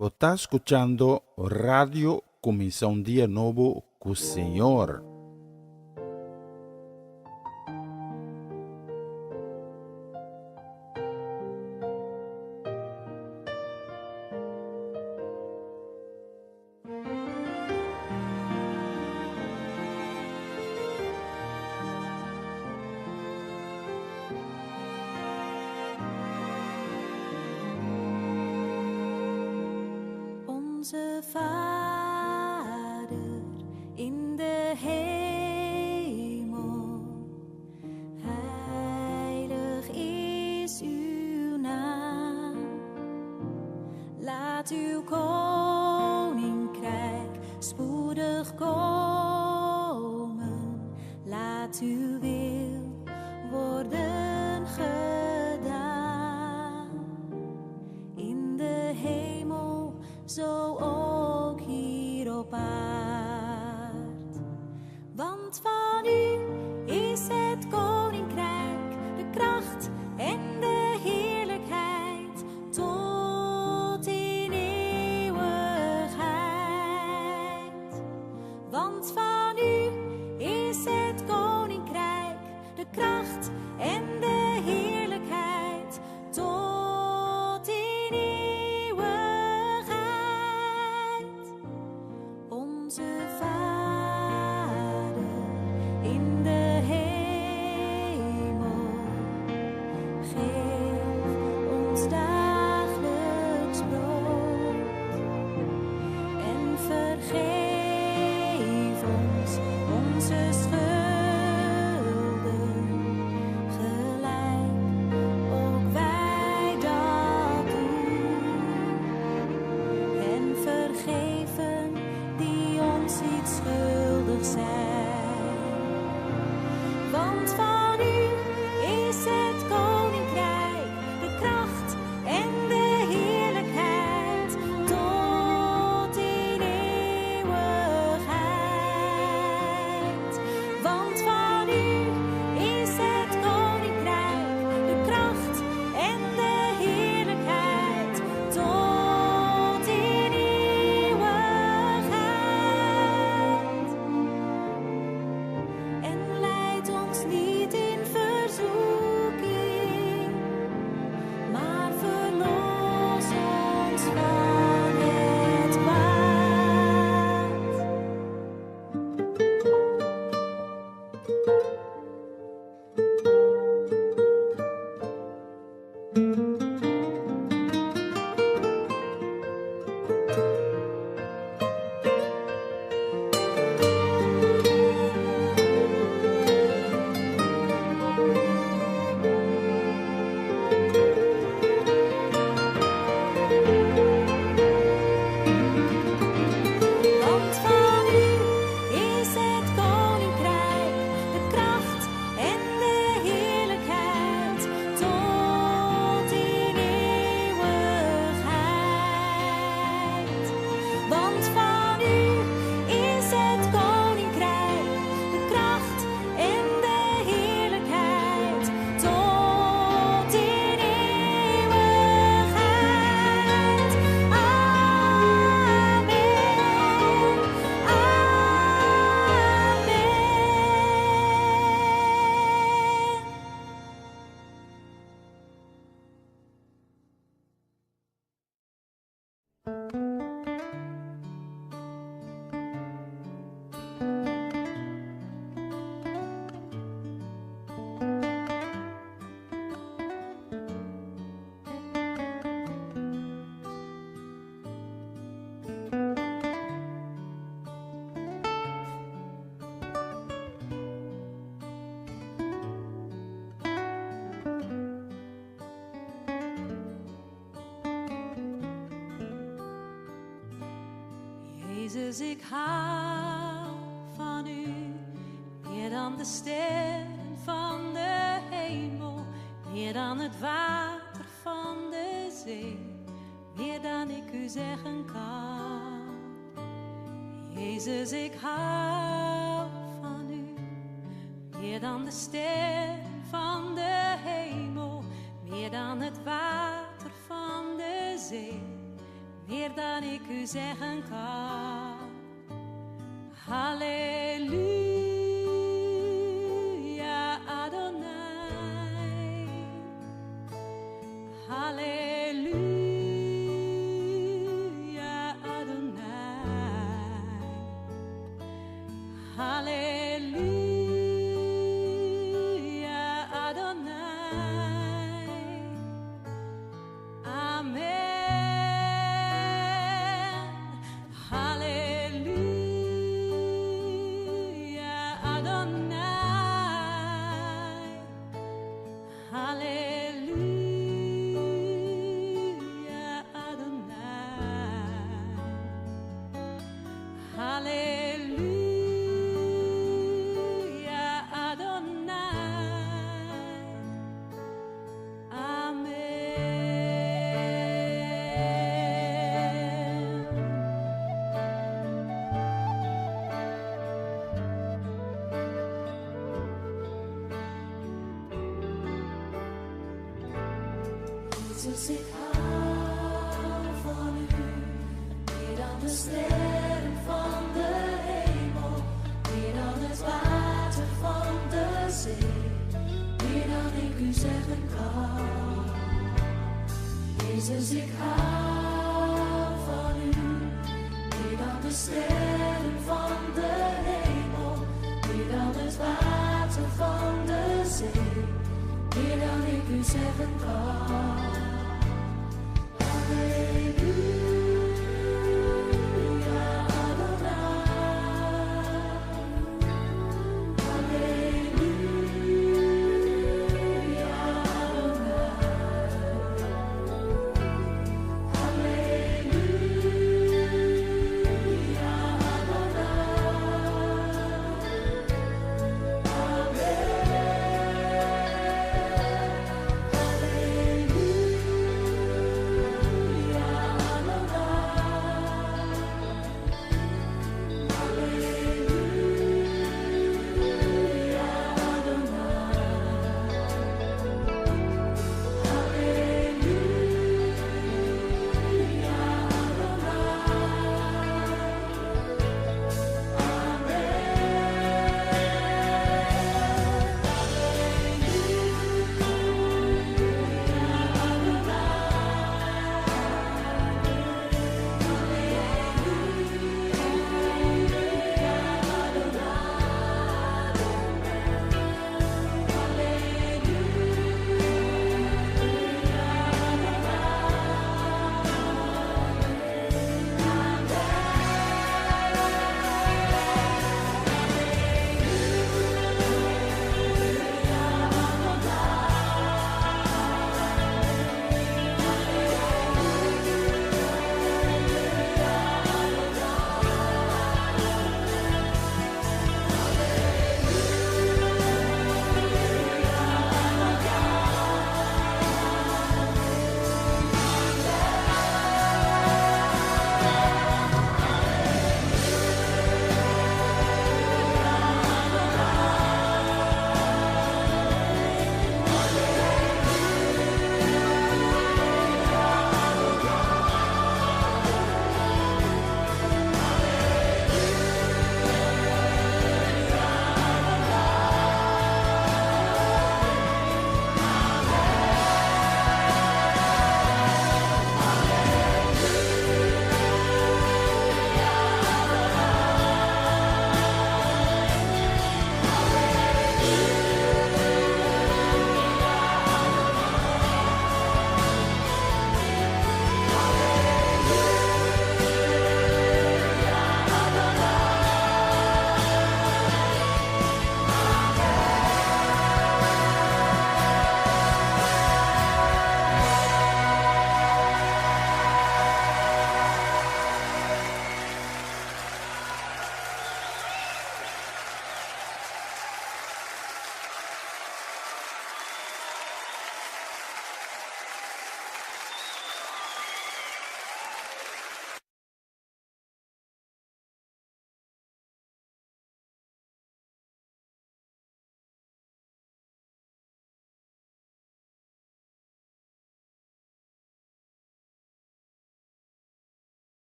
Está escuchando Radio Comisión Día Novo con Señor. Onze Vader in de hemel, heilig is uw naam. Laat uw koninkrijk spoedig komen. Laat uw wil worden gedaan. In de hemel, zo ook hier op aard. Want van u is het koninkrijk, de kracht en de heerlijkheid tot in eeuwigheid. Want van u is het koninkrijk, de kracht en de heerlijkheid tot in eeuwigheid. Onze Vader in de hemel, geef ons dagelijks brood en vergeef ons onze schulden, gelijk ook wij dat doen. En vergeven die ons iets schuldig zijn. Want van u is het koninkrijk, de kracht en de heerlijkheid tot in eeuwigheid. Want van u is het koninkrijk, de kracht en de heerlijkheid tot in eeuwigheid. En leid ons niet in verzoeking, maar verlos ons van het kwaad. Want van u is het koninkrijk, de kracht en de heerlijkheid tot in eeuwigheid. Want van u is het koninkrijk, de kracht en de heerlijkheid tot in eeuwigheid. Amen. Amen. Jezus, ik hou van u, meer dan de sterren van de hemel, meer dan het water van de zee, meer dan ik u zeggen kan. Jezus, ik hou van u, meer dan de sterren van de hemel, meer dan het water van de zee, meer dan ik u zeggen kan. Halleluja, Adonai. Halleluja, Adonai. Halleluja, Adonai. Amen. Halleluja, Adonai. Halleluja, Adonai. Halleluja, Adonai. Amen. Jezus, ik hou van u, meer dan de sterren van de hemel, meer dan het water van de zee, meer dan ik u zeggen kan. Jezus, ik hou van u, meer dan de sterren van de hemel, meer dan het water van de zee, meer dan ik u zeggen kan. Halleluja, Adonai. Halleluja, Adonai.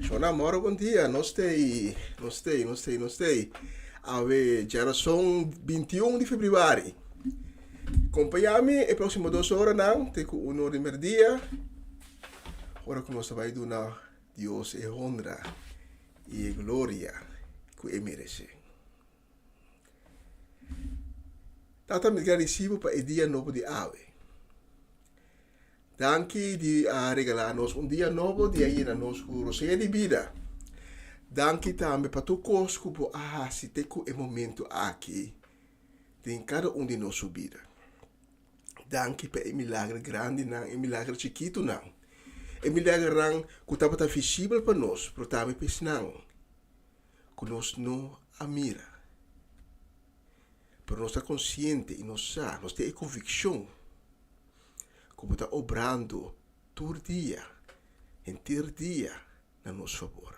Shona moro bom dia, nós temos. Ave geração 21 de fevereiro. Acompanha-me e próximo 2 horas não, te com 1 hora de merdia. Ora que nós vai dar Deus e honra e glória que Ele merece. Tata me agradecido para o dia novo de Ave. Danke de regalar-nos dia novo de aí na nossa roceia de vida. Danke também para tu conosco por se te com o momento aqui em cada de nossa vida. Danke para o milagre grande não, o milagre chiquito não. O milagre grande que estava visível para nós, para também pensar que nós não admira. Para nós estar consciente e nós temos convicção como está obrando todo dia, inteiro dia, na nosso favor.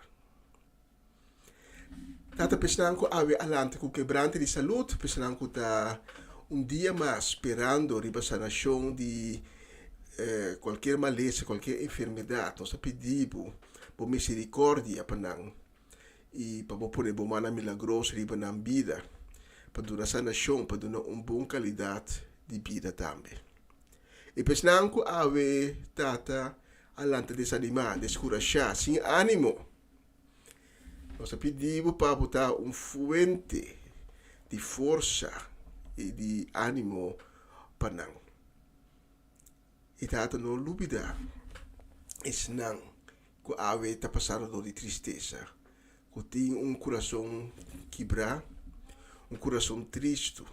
Tata pensando que ave alante com quebrante de saúde, pensando que está dia mais esperando a sanação de qualquer maleza, qualquer enfermidade. Nós pedimos por misericórdia para nós e para poder bomar milagrosa riba na vida, para dar sanação, para dar uma boa qualidade de vida também. E pensando que ave tata alante desanimar, descurajar, sem ânimo. Nós pedimos para botar fuente de força e de ânimo para nós. E tata não dúvida, é não que ave está passando de tristeza, que tem coração quebrado, coração triste.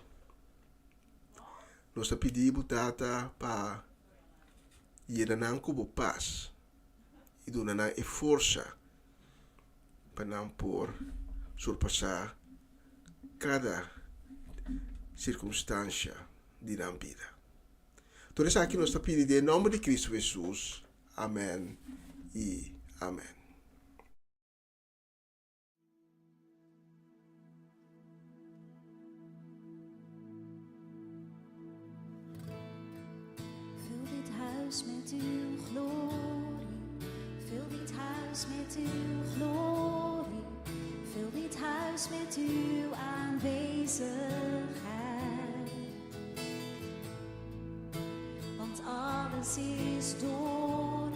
Nós pedimos tata para ir com paz e dar força para não por surpassar cada circunstância de nossa vida. Então, isso aqui nós pedimos em nome de Cristo Jesus. Amém e amém. Met uw glorie, vul dit huis met uw glorie, vul dit huis met uw aanwezigheid. Want alles is door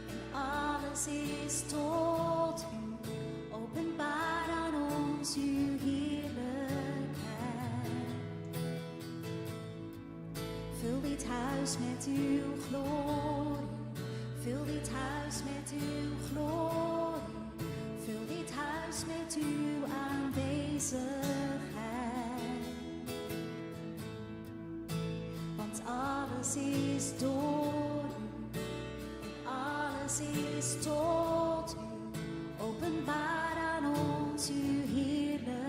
en alles is tot u, openbaar aan ons uw heerlijkheid. Vul dit huis met uw glorie, vul dit huis met uw glorie, vul dit huis met uw aanwezigheid. Want alles is door u, en alles is tot u, openbaar aan ons uw heerlijkheid.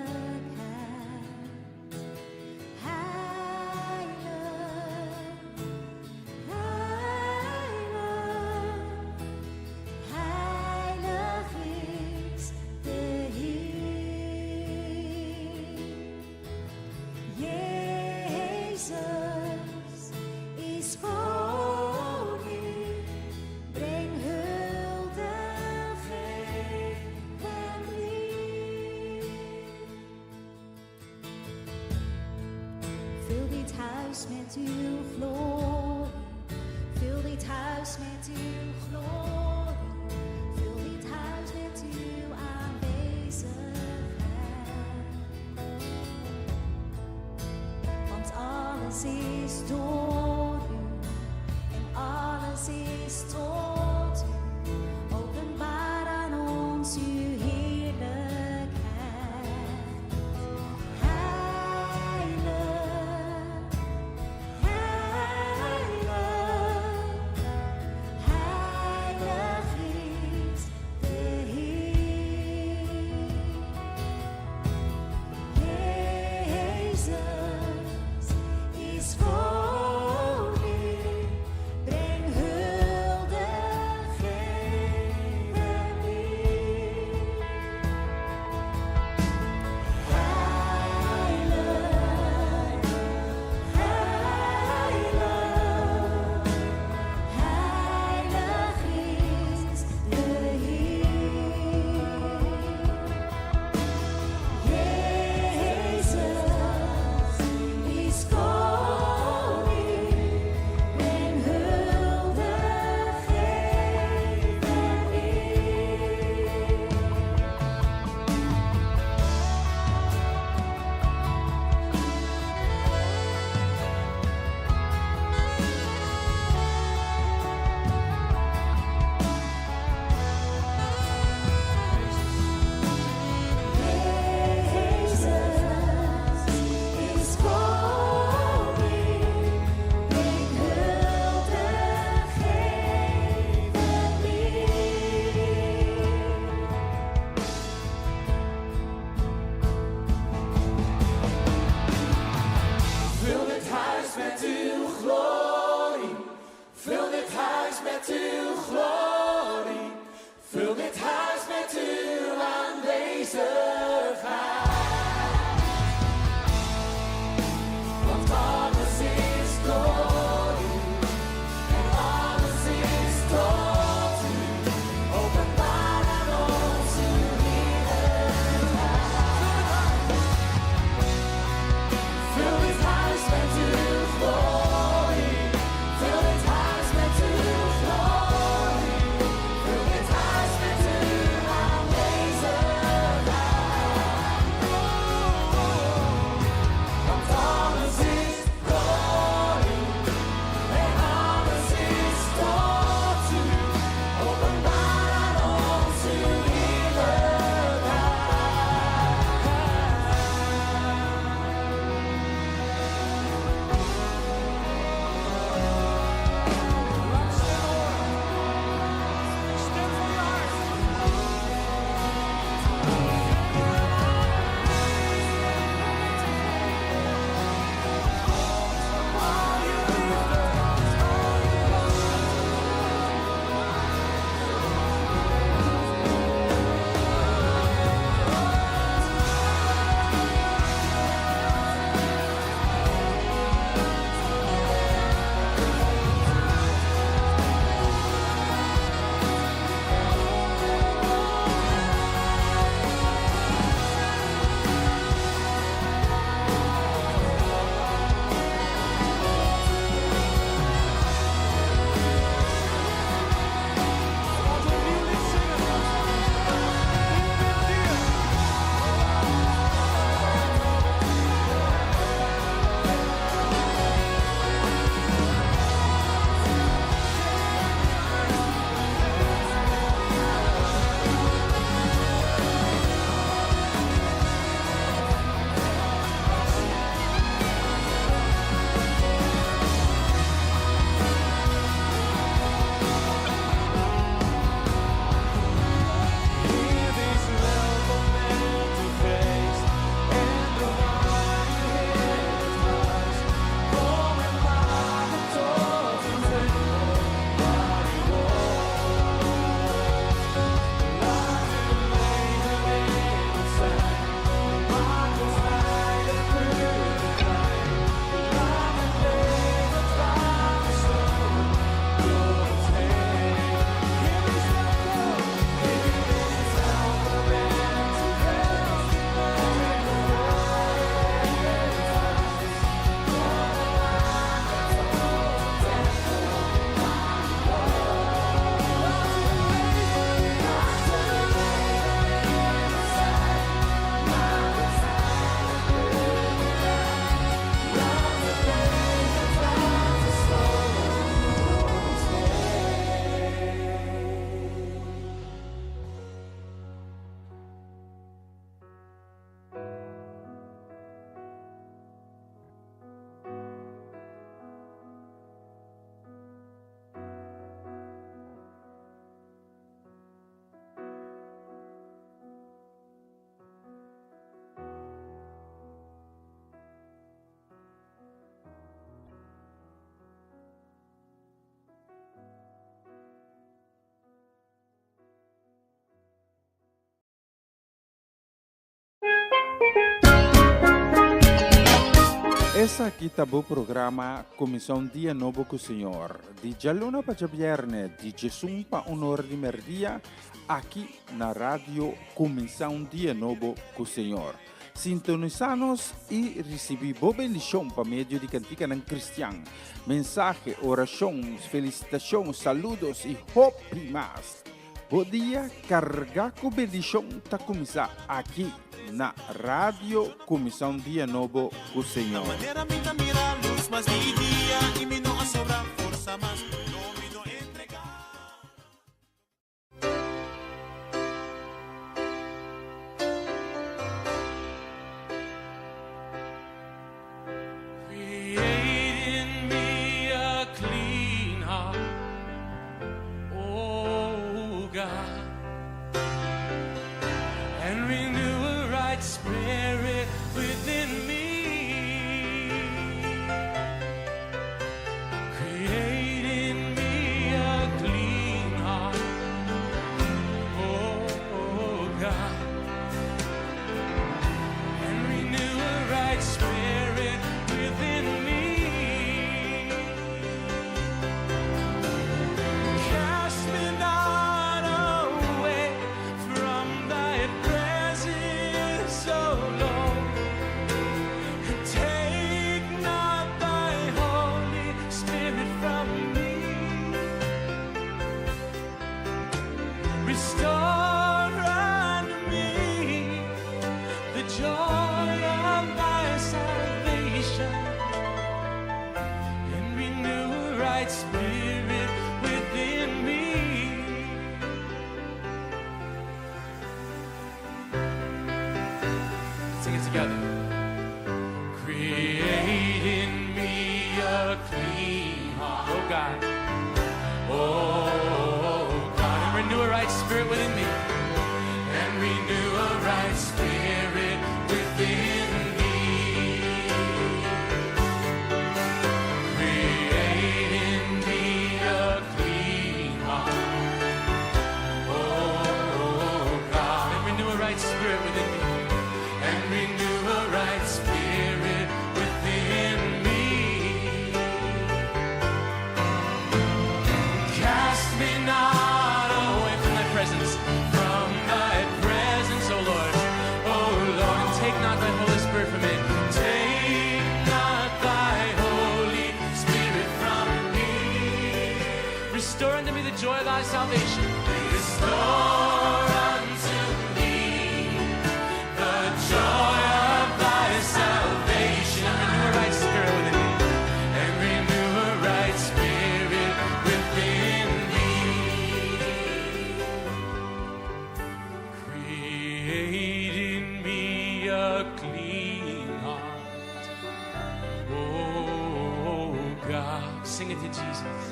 Met uw glorie, vul dit huis met uw glorie, vul dit huis met uw aanwezigheid. Want alles is door u en alles is tot u, openbaar aan ons uw heerlijkheid. Is voor u, breng hulde. met uw glorie. Vul dit huis met uw aanwezigheid. Want alles is door u. En alles is tot u. Openbaar aan ons uw heerlijkheid. Vul dit huis met uw glorie. Vul dit huis met uw glorie. Vul dit huis met uw aanwezigheid. Want alles is door u. En alles is tot u. Openbaar aan ons uw Essa aqui tá o programa Comissão Dia Novo com o Senhor. De Jaluna para Javierne, de Jesus para Honor de Merdia, aqui na rádio Comissão Dia Novo com o Senhor. Sintonizanos e recebi boa bendição para meio de cantiga ng Cristian. Mensagem, oração, felicitação, saludos e hope mais. Bom dia, carga com bendição tá começar aqui na rádio Comissão Dia Novo com o Senhor. Create in me a clean together. Create in me a clean heart, oh God. Oh God, and renew a right spirit within me. And renew a right spirit within me. Create in me a clean heart, oh God, and renew a right spirit within me. And renew a right spirit within me. Cast me not away from thy presence, from thy presence, O Lord. O Lord, and take not thy Holy Spirit from me. Take not thy Holy Spirit from me. Restore unto me the joy of thy salvation. Restore unto me the joy of thy salvation. And renew a right spirit within me. And renew a right spirit within me. Create in me a clean heart, oh God. Sing it to Jesus.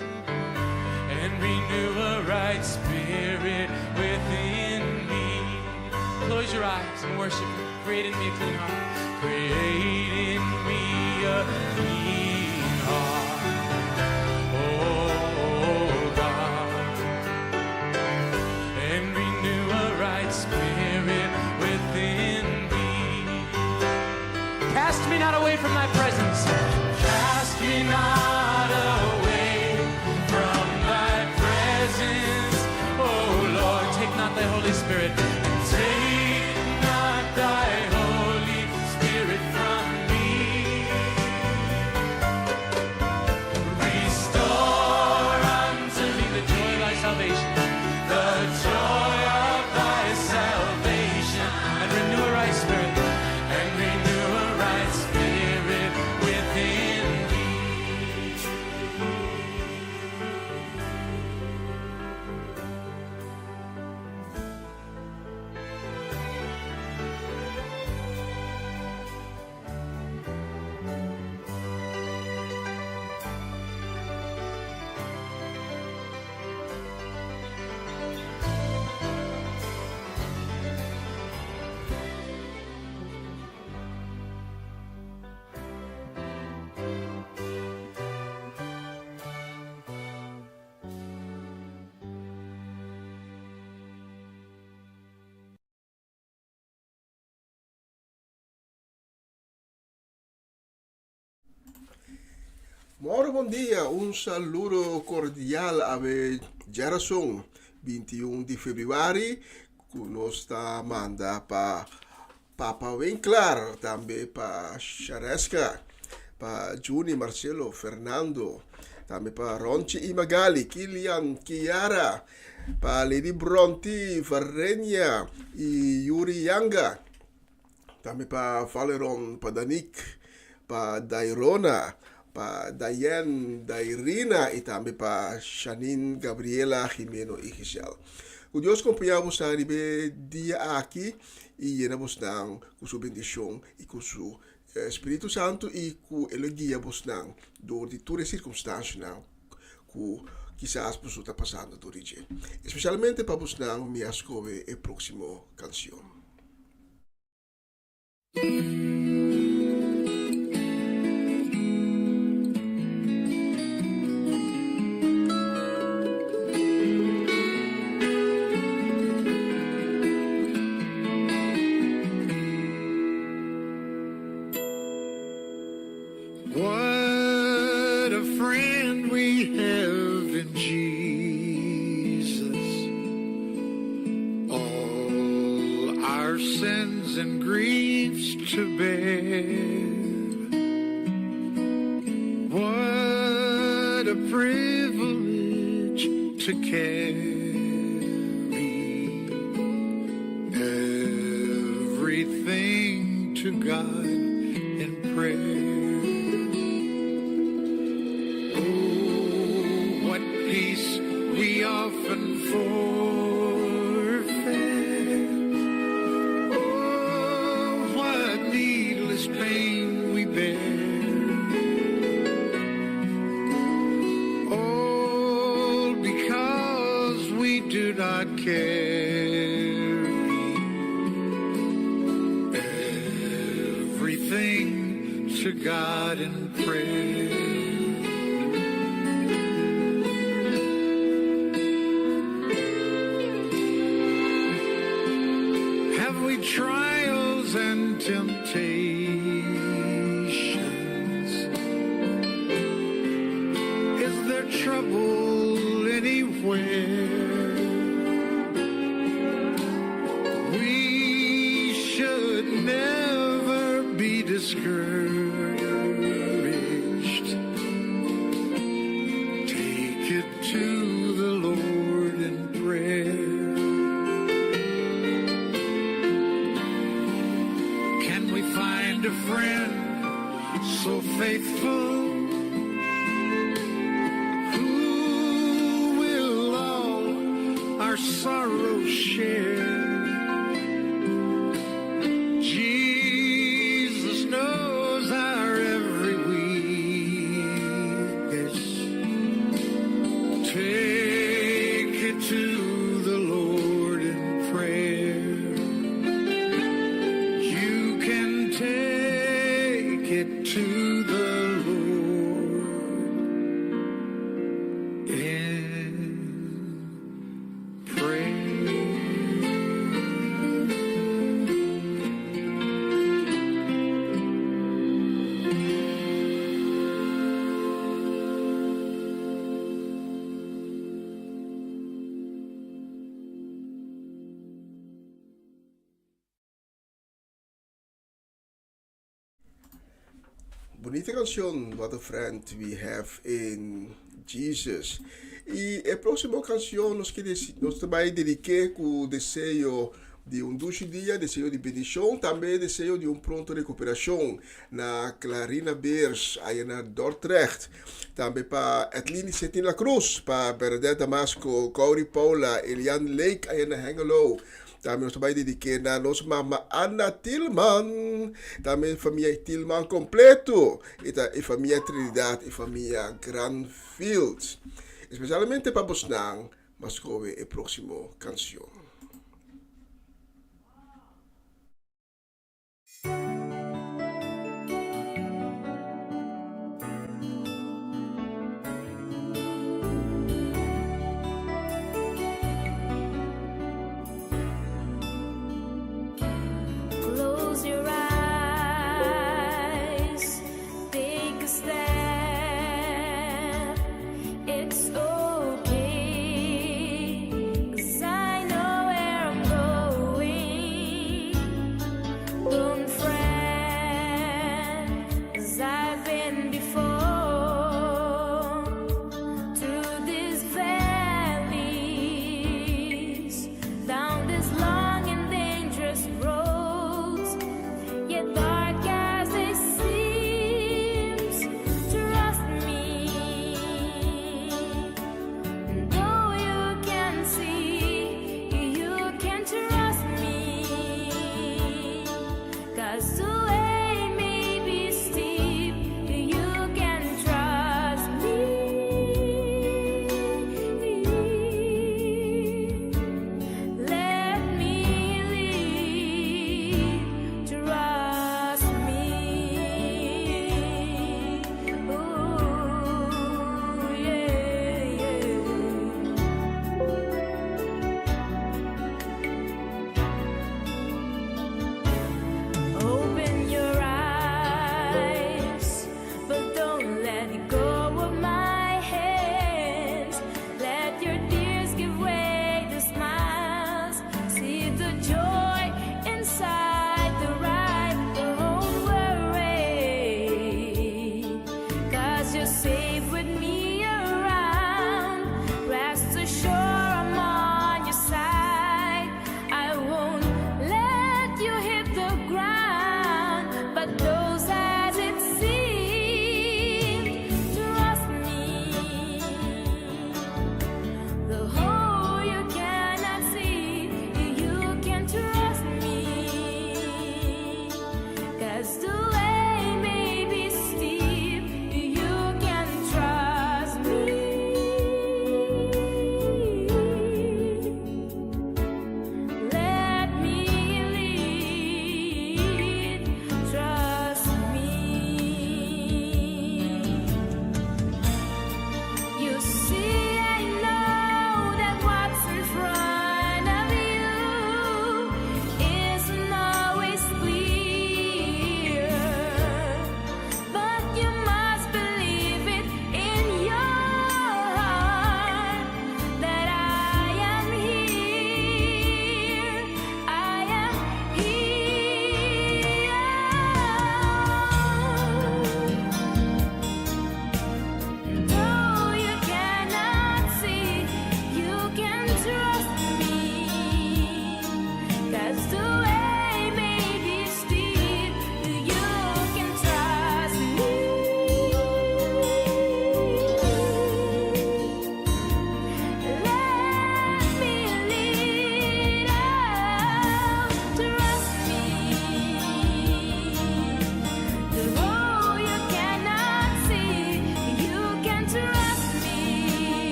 And renew a right spirit within me. Close your eyes and worship Him. Create in me a clean heart. Create in me a clean heart, oh God. And renew a right spirit within me. Cast me not away from thy presence. Cast me not away from thy presence. Oh Lord, take not thy Holy Spirit. Take not thy Holy Spirit from me. Restore unto me the joy of thy salvation. The joy of thy salvation. And renew a right spirit. And renew a right spirit within me. Moro, bom dia. Un saludo cordial a Gerason, 21 de februari, que nos está manda para Papa Winkler, também para Charesca, para Juni, Marcelo, Fernando, também para Ronchi e Magali, Kilian, Kiara, para Lady Bronti, Varenia e Yuri Yanga, também para Valeron, para Danik, para Dairona, para Diane, Dairina e também para Janine, Gabriela, Jimeno e Giselle. Que Deus acompanhamos na dia aqui e llenamos com sua bendição e com seu Espírito Santo e com ele guia-nos durante todas as circunstâncias que quizás você está passando durante. Especialmente para você me escolher a próxima canção. What a friend we have in Jesus. All our sins and griefs to bear. What a privilege to carry everything to God in prayer. Oh, what peace we often forfeit. Oh, what need not carry everything to God in prayer. Have we trials and temptations? Is there trouble anywhere? We should never be discouraged. Take it to the Lord in prayer. Can we find a friend so faithful who will all our sorrows share? Jesus knows our every weakness. Take it to the Lord in prayer. You can take it to the Lord in prayer. Bonita canción, What a Friend We Have in Jesus. Y la próxima canción nos também dediqué con deseo de un dulce dia, deseo de bendición, também deseo de un pronto recuperación na Clarina Beers, aí na Dordrecht. Também para Edline Setin La Cruz, para Bernadette Damasco, Corey Paula, Eliane Lake, aí na Hengelo. Também nós também dediquei na nossa mama Anna Tillman, também família Tillman completo, e família Trinidad, e família Granfield. Especialmente para Bosnang, mas come a próxima canção. Close your eyes, take a step. It's okay, 'cause I know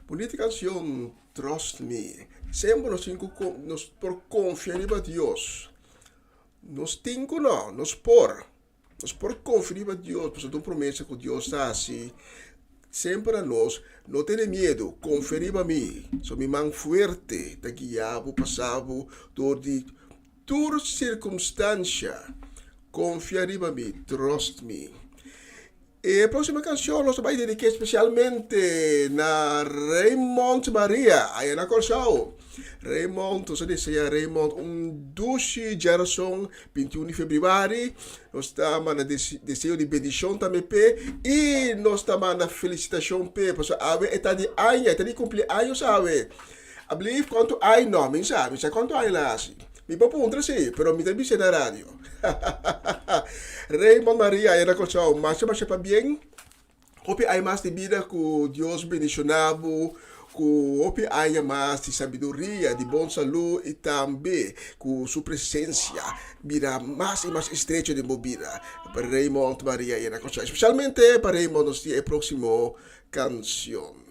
Bonita canción, Trust Me. Sempre nos por confiar em Deus. Nos tinco não, nos por confiar em Deus, porque tu promessa que Deus está assim. Sempre a nós, não tenha medo, confia em mim. Sou me mão forte, te guiavo, passavo, dor de toda circunstância. Confia em mim, trust me. E a próxima canção nós vamos dedicar especialmente na Raymond Maria, aí na Corsao. Raymond, você disse Raymond, 12 geração, 21 de fevereiro. Nós estamos na desejo de bendição também, e nós estamos na felicitação, porque ave está de ano, está de cumpleaños, sabe? I believe quanto ai nome, sabe? Sabe quanto ai lá, assim. Mi papuntra sì, però mi devi na radio. Raymond Maria era cosa, mas pa bien. Hope hay más de vida que Dios bendicionado, que hope haya más de sabiduría, de buena salud y también que su presencia mira más y más estrecho de mi vida. Para Raymond Maria era cosa, especialmente para Raymond nos el próximo canción.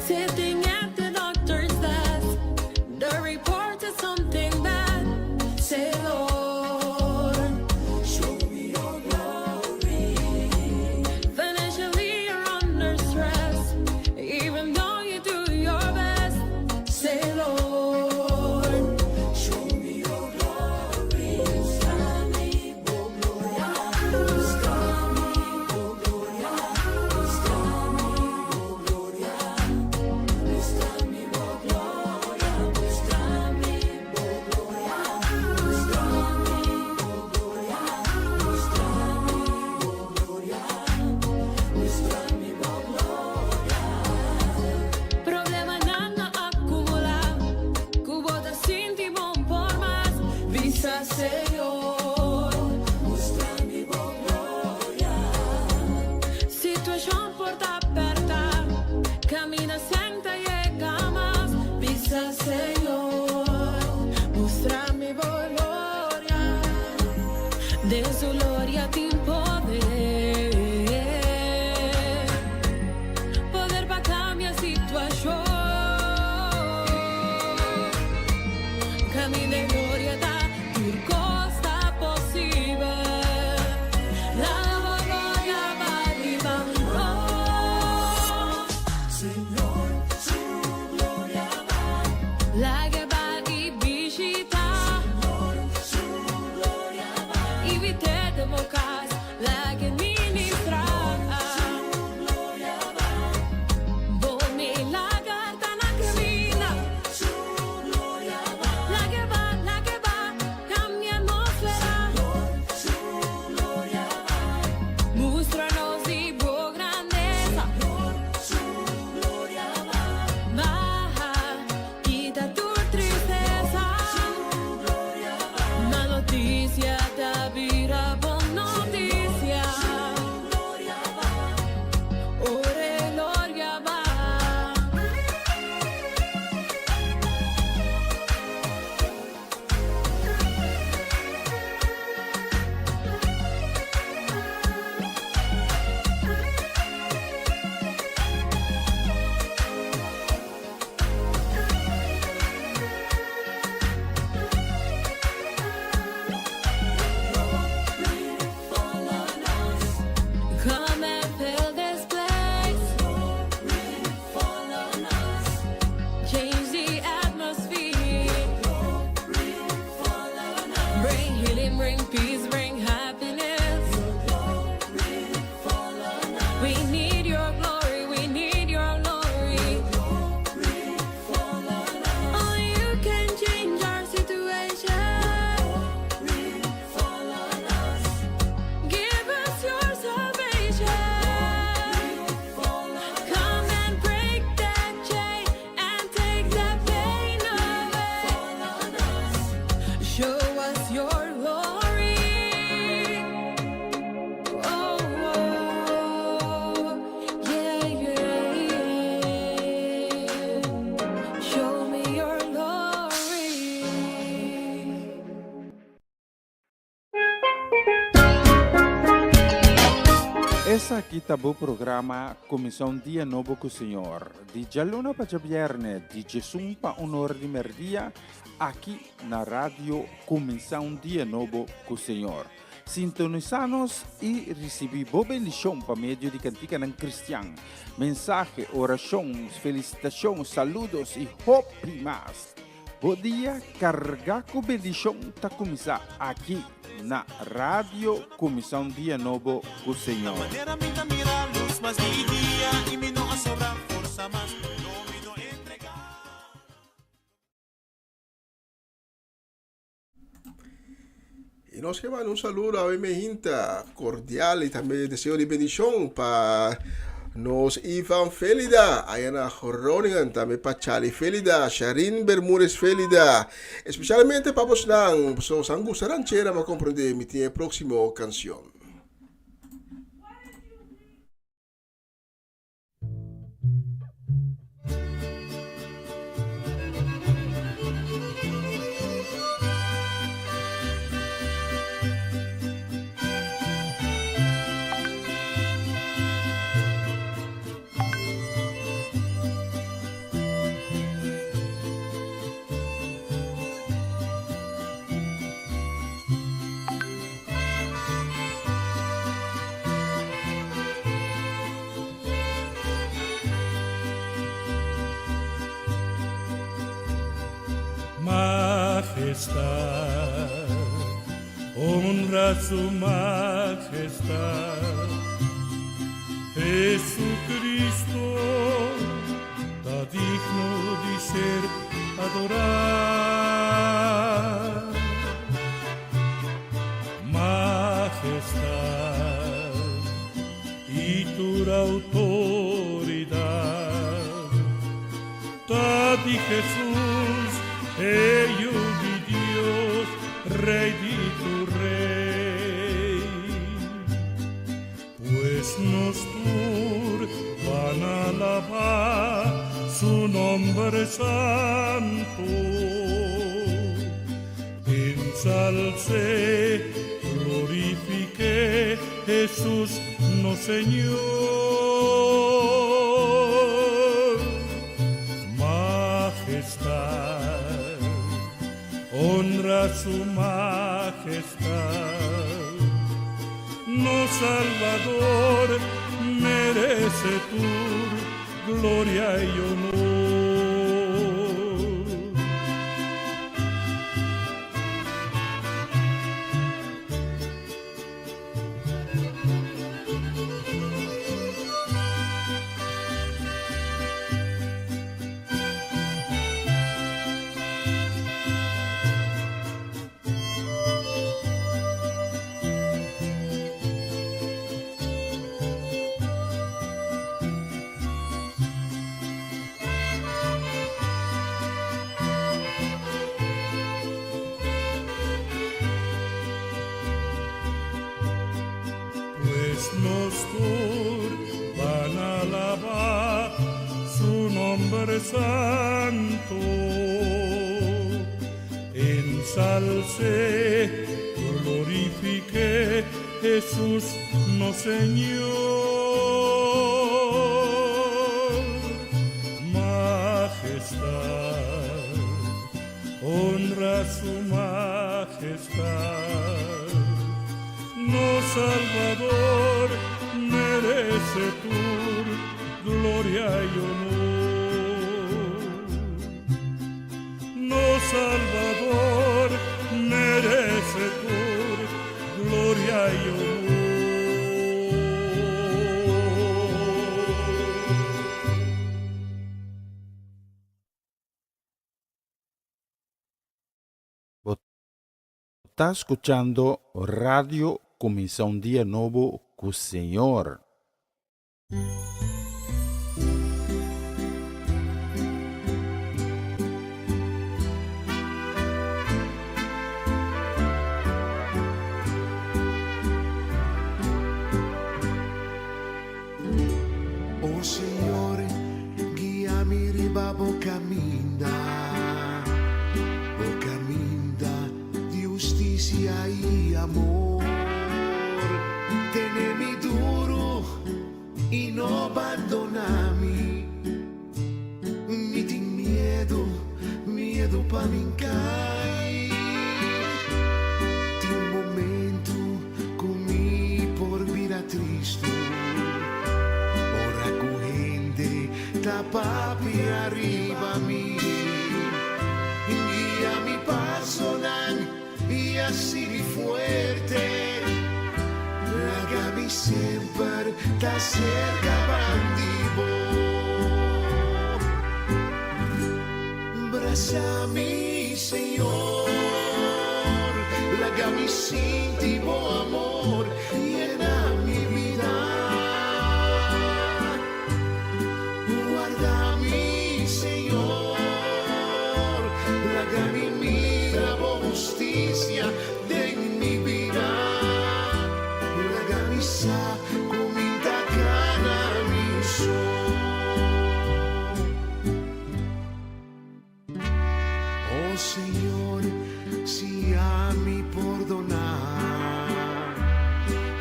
Sitting at the doctor's desk, the report is something bad. Say, Lord, show me your glory. Financially, you're under stress, even though you do your best. Say, Lord, show me your glory. Mostrami, oh gloria. Mostrami, oh gloria. Mostrami, oh gloria. Mostrami, oh gloria. Mostrami, oh gloria. Mostrami, oh gloria. Mostrami, oh gloria. Mostrami, oh gloria. Problema nada acumula, cubo da sinti bom por más. Visa, Señor. Mostrami, oh gloria. Situación porta aperta, camina senta llega más. Visa, Señor. Mostrami, oh gloria. De su gloria te poder. Poder para cambiar situación. Camino de gloria da por costa posible. La gloria va divando. Señor, su gloria va. La que va y visita. Señor, su gloria va. Y vite de mocas. healing, bring peace, bring happiness. We need your glory, we need your glory. Only you can change our situation. Give us your salvation. Come and break that chain and take that pain away. Show us your glory. Oh, yeah, yeah. Show me your glory. Essa aqui tá o programa Comissão Dia Novo com o Senhor. De Giallona para Javierne, de Jesus para Honor de Merdia, aqui na rádio Comissão Dia Novo com o Senhor. Sintonizanos e recebi boa bendição para meio de cantiga não cristiano. Mensagem, orações, felicitações, saludos e hope mais. Bom dia, carregar com bendição tá começar aqui na rádio Comissão Dia Novo com o Senhor. Manera minta mira a luz, mas dia e dia e me não a sobrar força, mas não me não entregar. E nós queremos um saludo a Emehinta cordial e também desejo de bendição para nós Ivan Felida, Ayana Groningen, também para Charlie Felida, Sharin Bermúdez Felida, especialmente para os não, pessoas que gostarão de compreender minha próxima canção. Majestad, honra su majestad. Jesucristo está digno de ser adorado. Majestad y tu autoridad está de Jesús, Ello di Dios, Rey de tu Rey, pues nos van a alabar su nombre santo. Ensalce, glorifique Jesús, no Señor. Majestad, honra su majestad, no Salvador, merece tu gloria y honor. Pues nos van a alabar su nombre santo. Ensalce, glorifique Jesús, no Señor. Majestad, honra su majestad, no Salvador, merece tu gloria y honor. No Salvador, merece tu está escuchando Radio Comienza un Día Nuevo con Señor. Oh Signore, guiami ribabo caminda, oh caminda di giustizia e amor. Tenemi duro y no abandonami, mi tin miedo, miedo pa mincai. Ti un momento comi por vira tristo. Da papi arrivami, guíami paso y así fuerte, lágami sempre da cerca bandivo, bracciami Señor, lágami sin tipo amor, llena mi vida. Guardami, Señor, lágami mira justicia de mi vida, lágami sa cominta cana mi oh Señor, si a mi perdonar,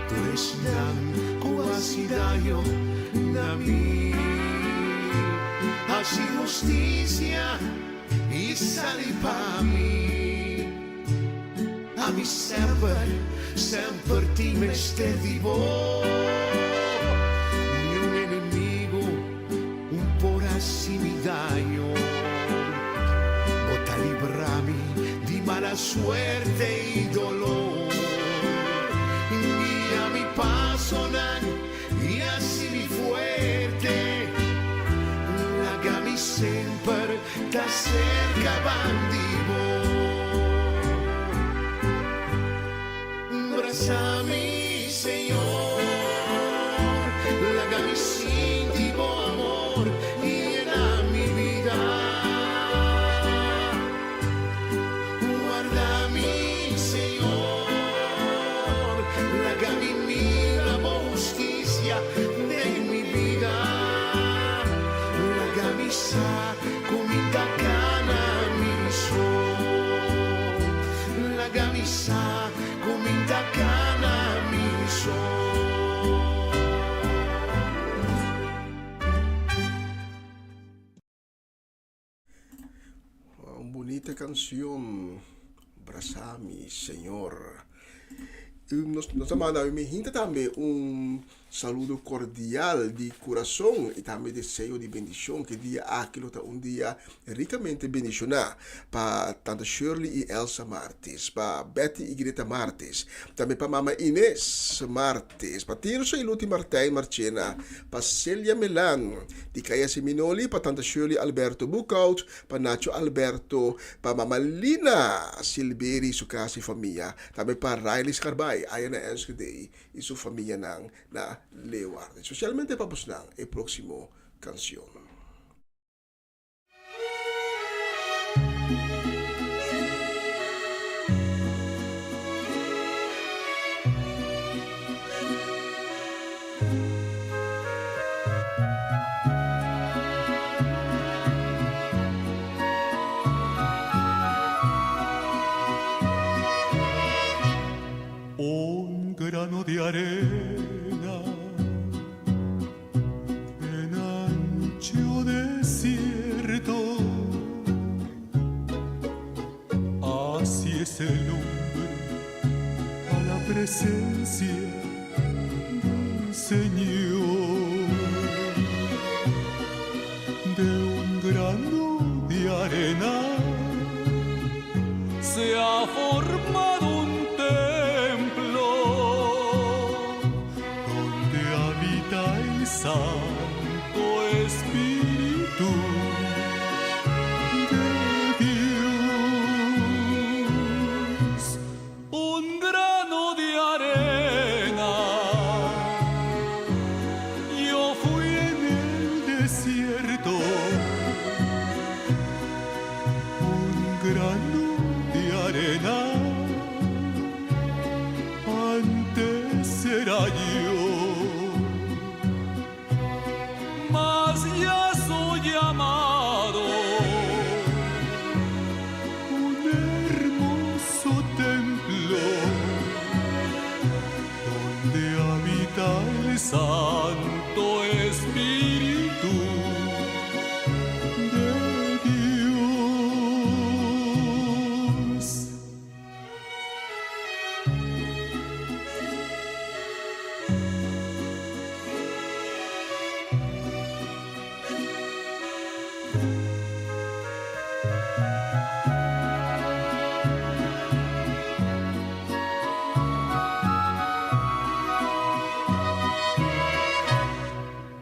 tú eres dan quasi daño da mí. Así justicia y sali pa' mí. A mi sempre, sempre ti me vivo. Ni un enemigo, un por así mi daño. Bota librami di mala suerte y dolor. Guía mi paso y así mi fuerte. Lágami sempre da cerca bandivo, bracciami Señor, lágami sin tipo amor llena mi vida, guardami Señor, lágami mira justicia de mi vida. Sa cominta cana mi la camisa cominta cana mi Bonita canción, Brasami, Señor. Nos me hinta também saludo cordial de coração e também desejo de bendição que dia aquilo tá dia ricamente bendicionado para tanta Shirley e Elsa Martins, para Betty e Greta Martins, também para Mama Inês Martins, para Tirso e Luti Martins Marchena, para Celia Melan, de Caia Seminoli, para tanta Shirley Alberto Bucaut, para Nacho Alberto, para Mama Lina Silberi, sua casa e família, também para Riley Scarbay, aí na Enschede e sua família na Leeuwarden. Socialmente vamos na e próximo canción. Un grano de arena en ancho desierto, así es el hombre a la presencia del Señor. De un grano de arena se ha formado un templo donde habita el Santo Espíritu de Dios. será yo. Mas ya soy llamado un hermoso templo donde habita el Santo Espíritu de Dios.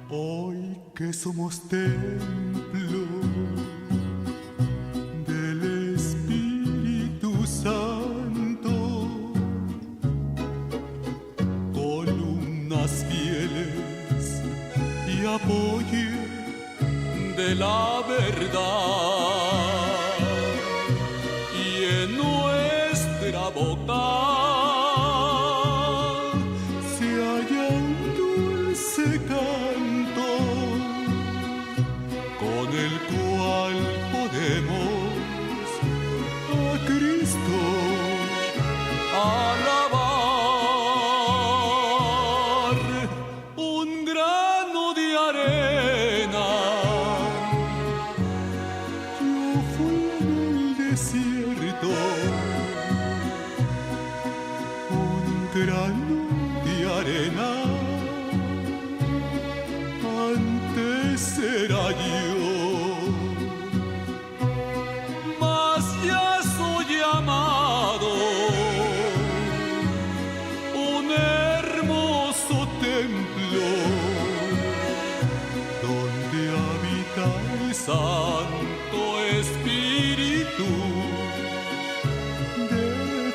Hoy que somos templo del Espíritu Santo, columnas fieles y apoyo de la verdad, y en nuestra boca se halla un dulce canto con el cual podemos a Cristo alabar. Un grano de arena yo fui en el desierto, un grano de arena antes era yo, mas ya soy llamado un hermoso templo donde habita el Santo Espíritu de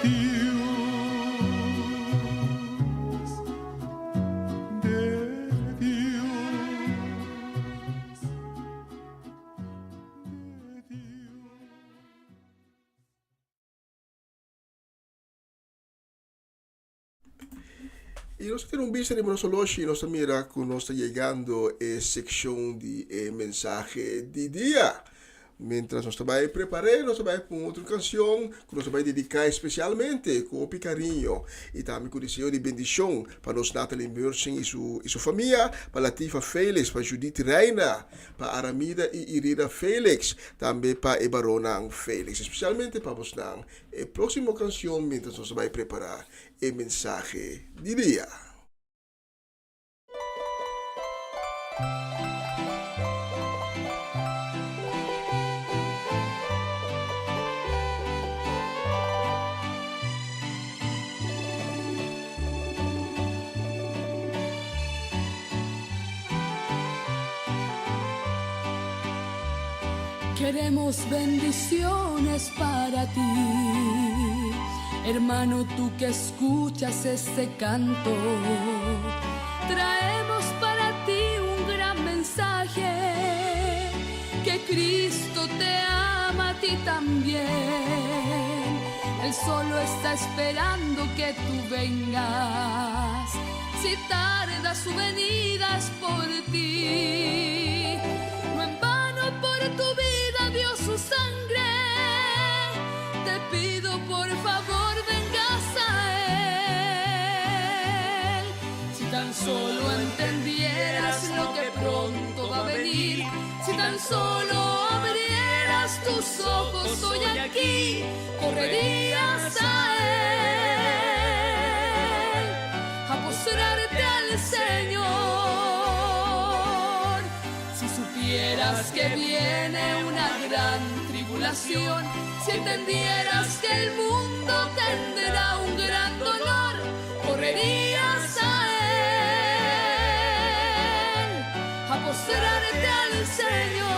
Dios, de Dios, de Dios. E nós temos um bicho de hoje, nós mira que nós está chegando a secção de mensagem de dia. Mientras nós vai preparar, nós vai para outra canção que nós vai dedicar especialmente com carinho e também com desejo de bendição para nós Natalie Mersen e sua família, para Latifa Felix, para Judith Reina, para Aramida e Irina Felix, também para Ebarona Felix, especialmente para nós a próxima canção, mientras nós vai preparar a mensagem de dia. Queremos bendiciones para ti, hermano, tú que escuchas este canto. Traemos para ti un gran mensaje, que Cristo te ama a ti también. Él solo está esperando que tú vengas. Si tarda su venida es por ti. No en vano por tu vida dio su sangre. Te pido por favor vengas a Él. Si tan solo entendieras lo que pronto va a venir, si tan solo abrieras tus ojos hoy aquí, correrías a Él, a postrarte al Señor. Si supieras que viene una gran tribulación, si entendieras que el mundo tendrá un gran dolor, correrías a Él, a postrarte al Señor.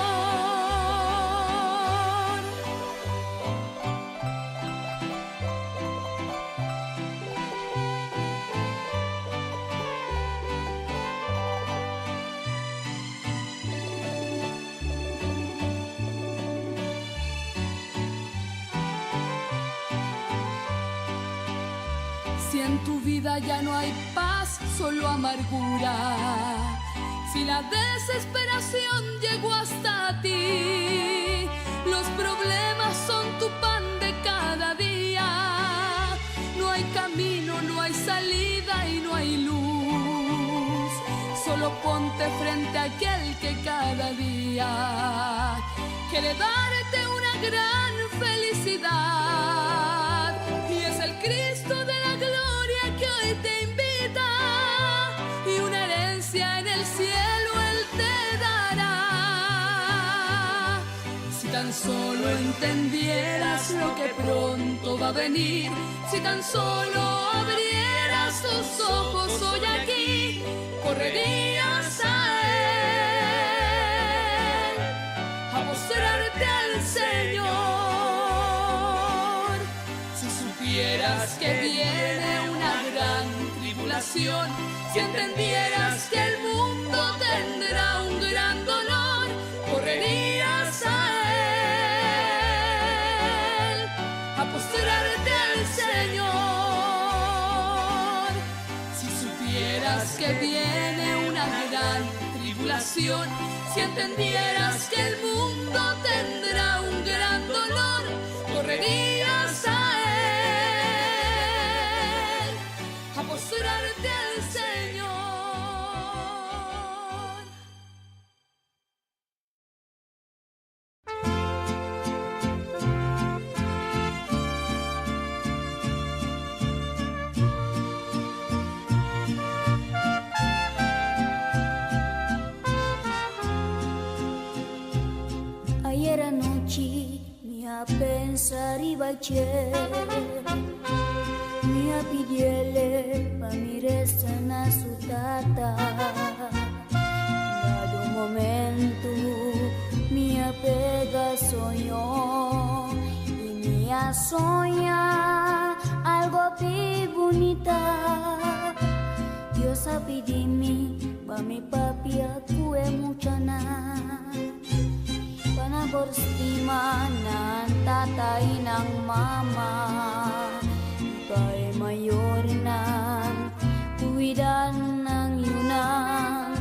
Si en tu vida ya no hay paz, solo amargura. Si la desesperación llegó hasta ti, los problemas son tu pan de cada día. No hay camino, no hay salida y no hay luz. Solo ponte frente a aquel que cada día quiere darte una gran felicidad. Y es el Cristo de la gloria que hoy te invita, y una herencia en el cielo Él te dará. Si tan solo entendieras lo que pronto va a venir, si tan solo abrieras tus ojos hoy aquí, correrías a Él, a postrarte al Señor. Si supieras que viene una gran tribulación, si entendieras que el mundo tendrá un gran dolor, correrías a Él, a postrarte al Señor. Si supieras que viene una gran tribulación, si entendieras que el mundo tendrá un gran dolor, correrías a Él, a postrarte al Señor. Ayer anoche mi a pensar y baché, mi a pidiele pa mi resta na su tata. Dado momento mi a pega soñó y mi a soña algo pi bonita. Dios a pedirme pa mi papi aku mucha na. Pana berstima ng tatay ng mama, ika'y mayor ng kuwidan ng yunang,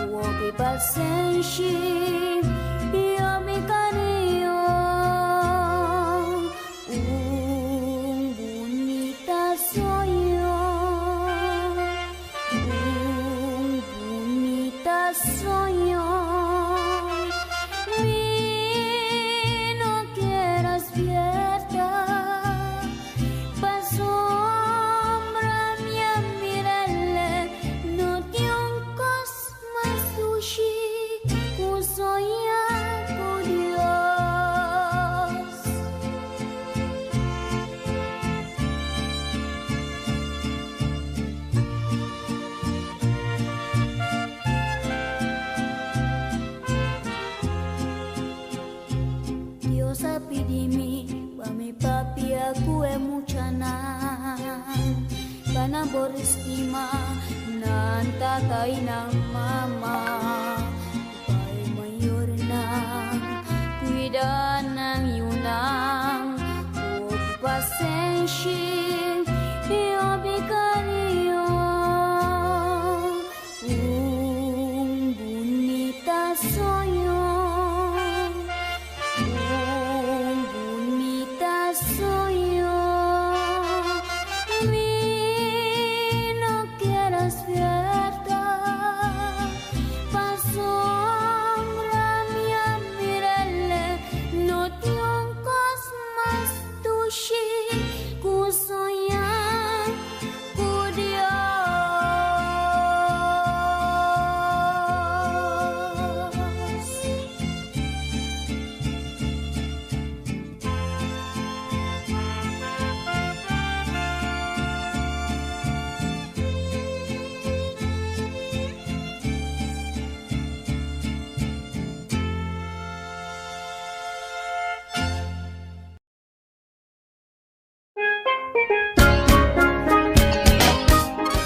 huwag ipasensya, iyami ka niyo. Un bonita soy yo, un bonita soy yo. Berestima ng tatay ng mama, ika'y mayor ng kuwidan ng yunang, huwag pasensya, iyabi ka niyo. Un bonita soy yo, un bonita soy yo.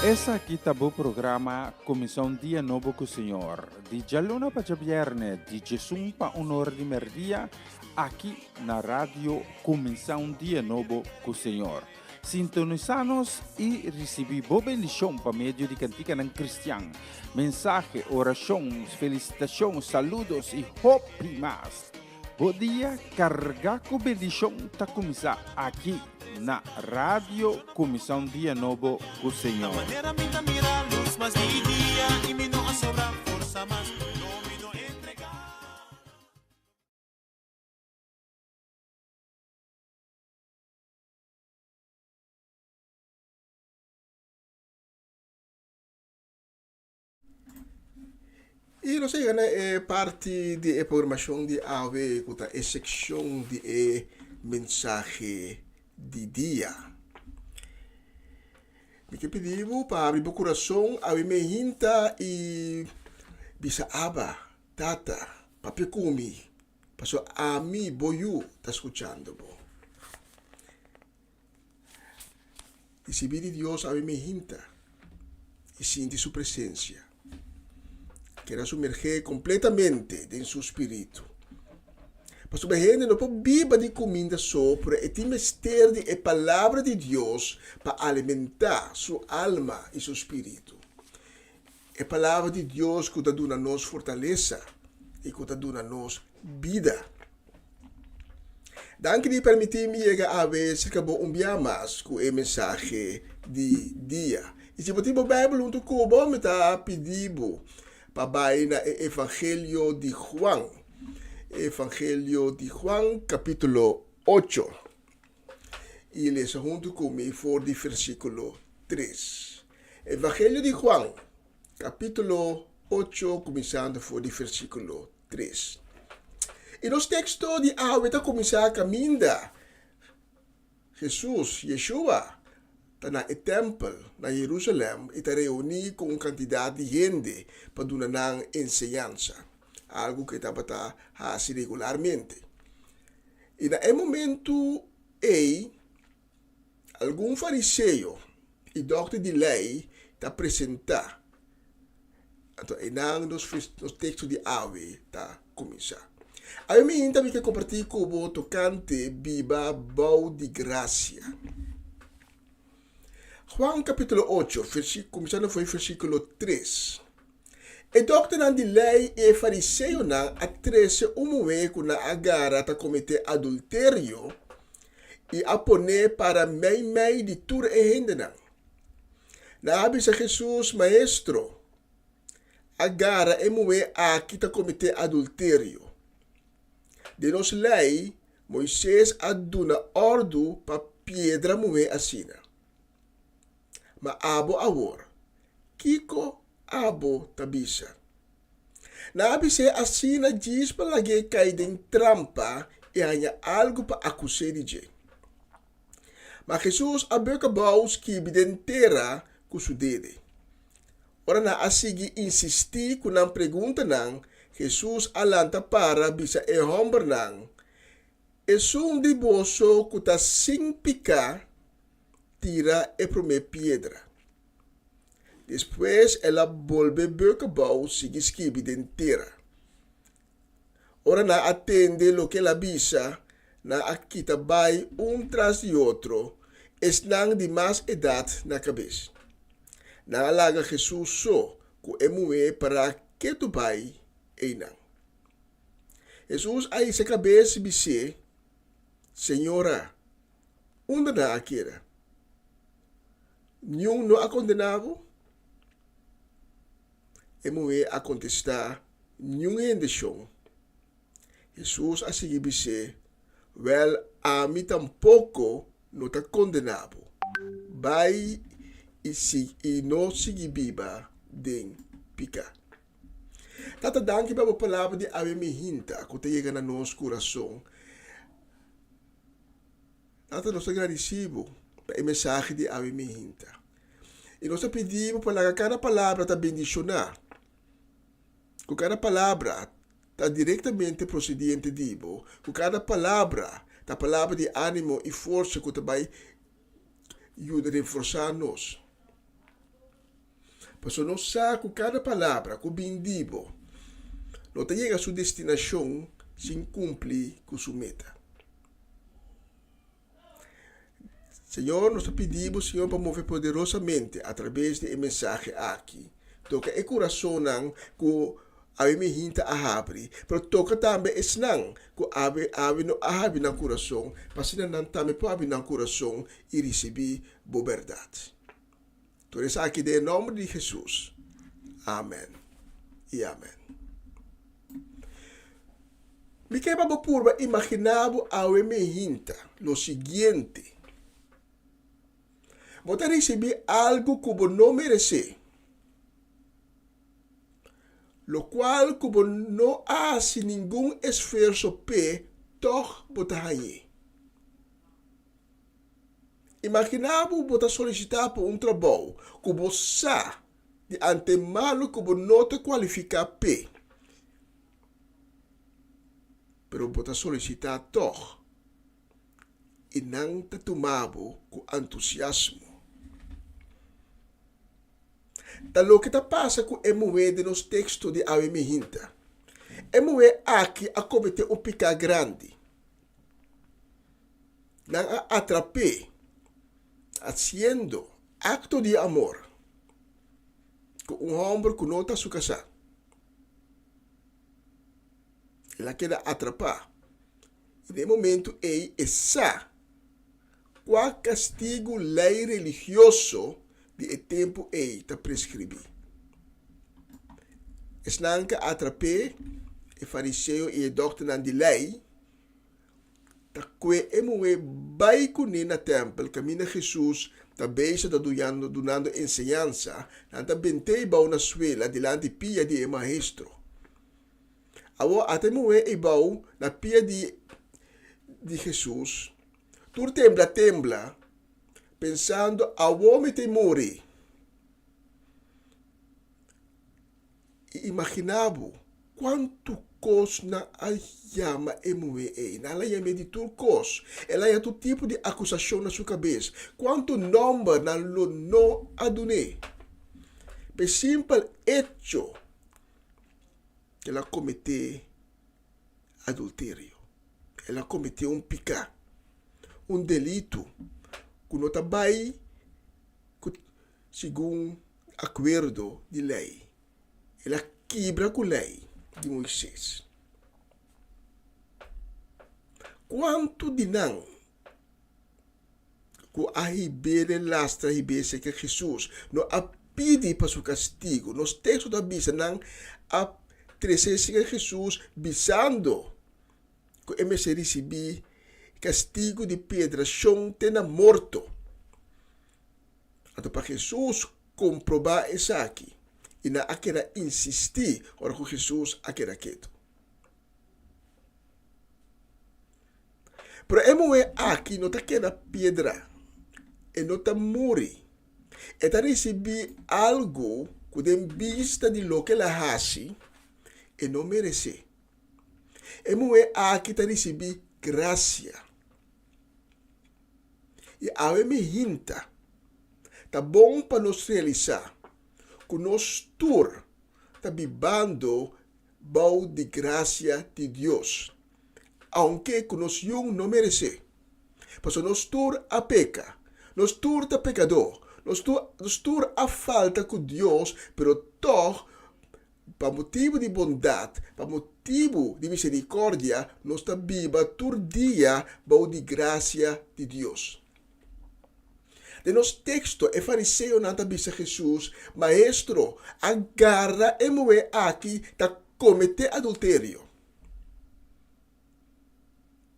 Essa aqui tá o programa Comissão Dia Novo com o Senhor. De Giallona para Viernes, de Jesus para Honor de Merdia, aqui na rádio Comissão Dia Novo com o Senhor. Sintonizanos e recebi boa bendição por meio de cantiga não cristã. Mensagem, oração, felicitação, saludos e hope mais. Bom dia, carregar com bendição está começar aqui na Rádio Comissão Dia Novo com o Senhor. Manera minda mira luz mas de dia e me não a sobra força mas não me não entregar. E não sei, né, é parte da programação de AVE, com a secção de mensagem de dia. Me que pedivo para abrir o coração, ave me hinta e bisa aba, tata, papi kumi, paso ami boyu, tá escuchando, bo. E se vidi Dios ave me hinta e siente su presencia. Quero sumergir completamente em seu espírito. Para sua gente não pode viver de comida sobre e tem mistério de palavra de Deus para alimentar sua alma e seu espírito. A palavra de Deus que dá a nós fortaleza e que dá a nós vida. Danke de permitir-me chegar a ver se acabou dia mais com a mensagem de dia. E se você tiver a Bíblia junto com o me está pedindo para ir no Evangelho de Juan. Evangelho de Juan, capítulo 8. E leia junto comigo for de versículo 3. Evangelho de Juan, capítulo 8, começando por de versículo 3. E nos textos de Awe está começar a caminhar. Jesus, Yeshua, está no templo, na Jerusalém, e está reunido com uma quantidade de gente para dar ensinança. Algo que estava a fazer regularmente. E naquele momento, algum fariseu e doutor de lei está apresentar. Então, nos textos de Awe está começar. Aí me também que compartilhar com o tocante Biba Bau de Graça. Juan capítulo 8, começando foi versículo 3. E doutor de lei e fariseu na atrese que na agara ta cometer adultério e a poner para mei de tur e hende na abisa Jesus maestro agara e moe a kita cometer adultério. De nos lei Moisés aduna ordo pa piedra moe asina. Ma abo awor kiko abo tabisa. Na abise asina diz para lage cair trampa e hanya algo para acusar de. Mas Jesus abacabou que bidentera com su dede. Ora na asigi insistir com a pergunta não, Jesus alanta para bisa e homem não. E sum de boso que tá sem picar tira e prome piedra. Depois ela volve bacabou sigue esquibi dentera. Ora na atende lo que ela bisa na akita vai tras de outro, estão de mais idade na cabeça. Na alaga Jesus só, que emue para que tu vai e não. Jesus aí se cabeça disse, Senhora, onde na aquera? Nenhum não a condenava? Emue a contestar, nenhum ainda chão. Jesus a seguir disse, well, a mim tampouco não está condenado. Vai e não seguir biba den pica. Tata danke para a palavra de ave me hinta, que chega na nosso coração. Tata nós agradecemos pela mensagem de ave me hinta. E nós pedimos para cada palavra está bendicionar. Que cada palavra está diretamente procedente de Deus. Que cada palavra está palavra de ânimo e força que vai ajudar a reforçar nós. Mas não sabe que cada palavra que bendigo não chega a sua destinação sem cumprir com sua meta. Senhor, nós pedimos, Senhor, para mover poderosamente através de mensagem aqui. Toca o coração que ave me hinta a abrir, pero toca também es nang que ave no abre no coração, para não também pode abrir no coração e receber boa verdade. Por isso aqui, em nome de Jesus. Amém e amém. Me queda por imaginar ave me hinta lo siguiente. Você receber algo que você não merece, lo cual como no hace ningún esfuerzo pe, toch bota aí. Imaginamos bota solicitar por trabalho, como sa de antemano como não te qualifica pe. Pero bota solicitar toch. E não te tomamos com entusiasmo. Talo que ta passa com emoe de nos textos de ave me hinta. Emoe aqui a cometer pica grande. Não a atrapé, haciendo acto de amor com homem que não está su casa. Ela queda atrapada. E de momento ei essa qual castigo lei religioso de tempo ei ta prescrevi. Esnanca atrapé e fariseu e doctrina de lei ta que emoe bai kuni na templo camina Jesus ta beisa da donando enseñanza nanta bentei bau na suela delante pia de maestro. Awo atemoe e bau na pia de Jesus. Tu tembla, pensando a uomo te morre. E imaginavo quanto cos na chama emoe e na la chama de tudo cos. Ela é todo tipo de acusação na sua cabeça. Quanto número na lo não adune. Per simple hecho que ela cometeu adultério. Ela cometeu pecado. Delito que não está bem segundo acordo de lei. Ela quebra com a lei de Moisés. Quanto de não que a ribele lastra ribele que Jesus não a pede para seu castigo. Nos textos da Bíblia não a trazer Jesus bisando que ele se receber castigo de pedra chonte na morto. Então, para Jesus comprovar isso aqui, e na aquela insistir, ora que Jesus aquela quieto. Pero emoe aqui não está aquela pedra, e não está morrer. E está receber algo que tem vista de lo que ela hace, e não merece. Emoe aqui está receber graça. E a me hinta, tá bom para nos realizar, que nós tur tá bibando bau de graça de Deus, aunque que nós não merece. Mas nós tur a peca, nós tur tá pecador, nós tur a falta com Deus, pero toch, para motivo de bondade, para motivo de misericórdia, nós tá biba tur dia bau de graça de Deus. De nos texto, e fariseu nanta bisa Jesus, maestro, agarra e moe aqui, ta comete adultério.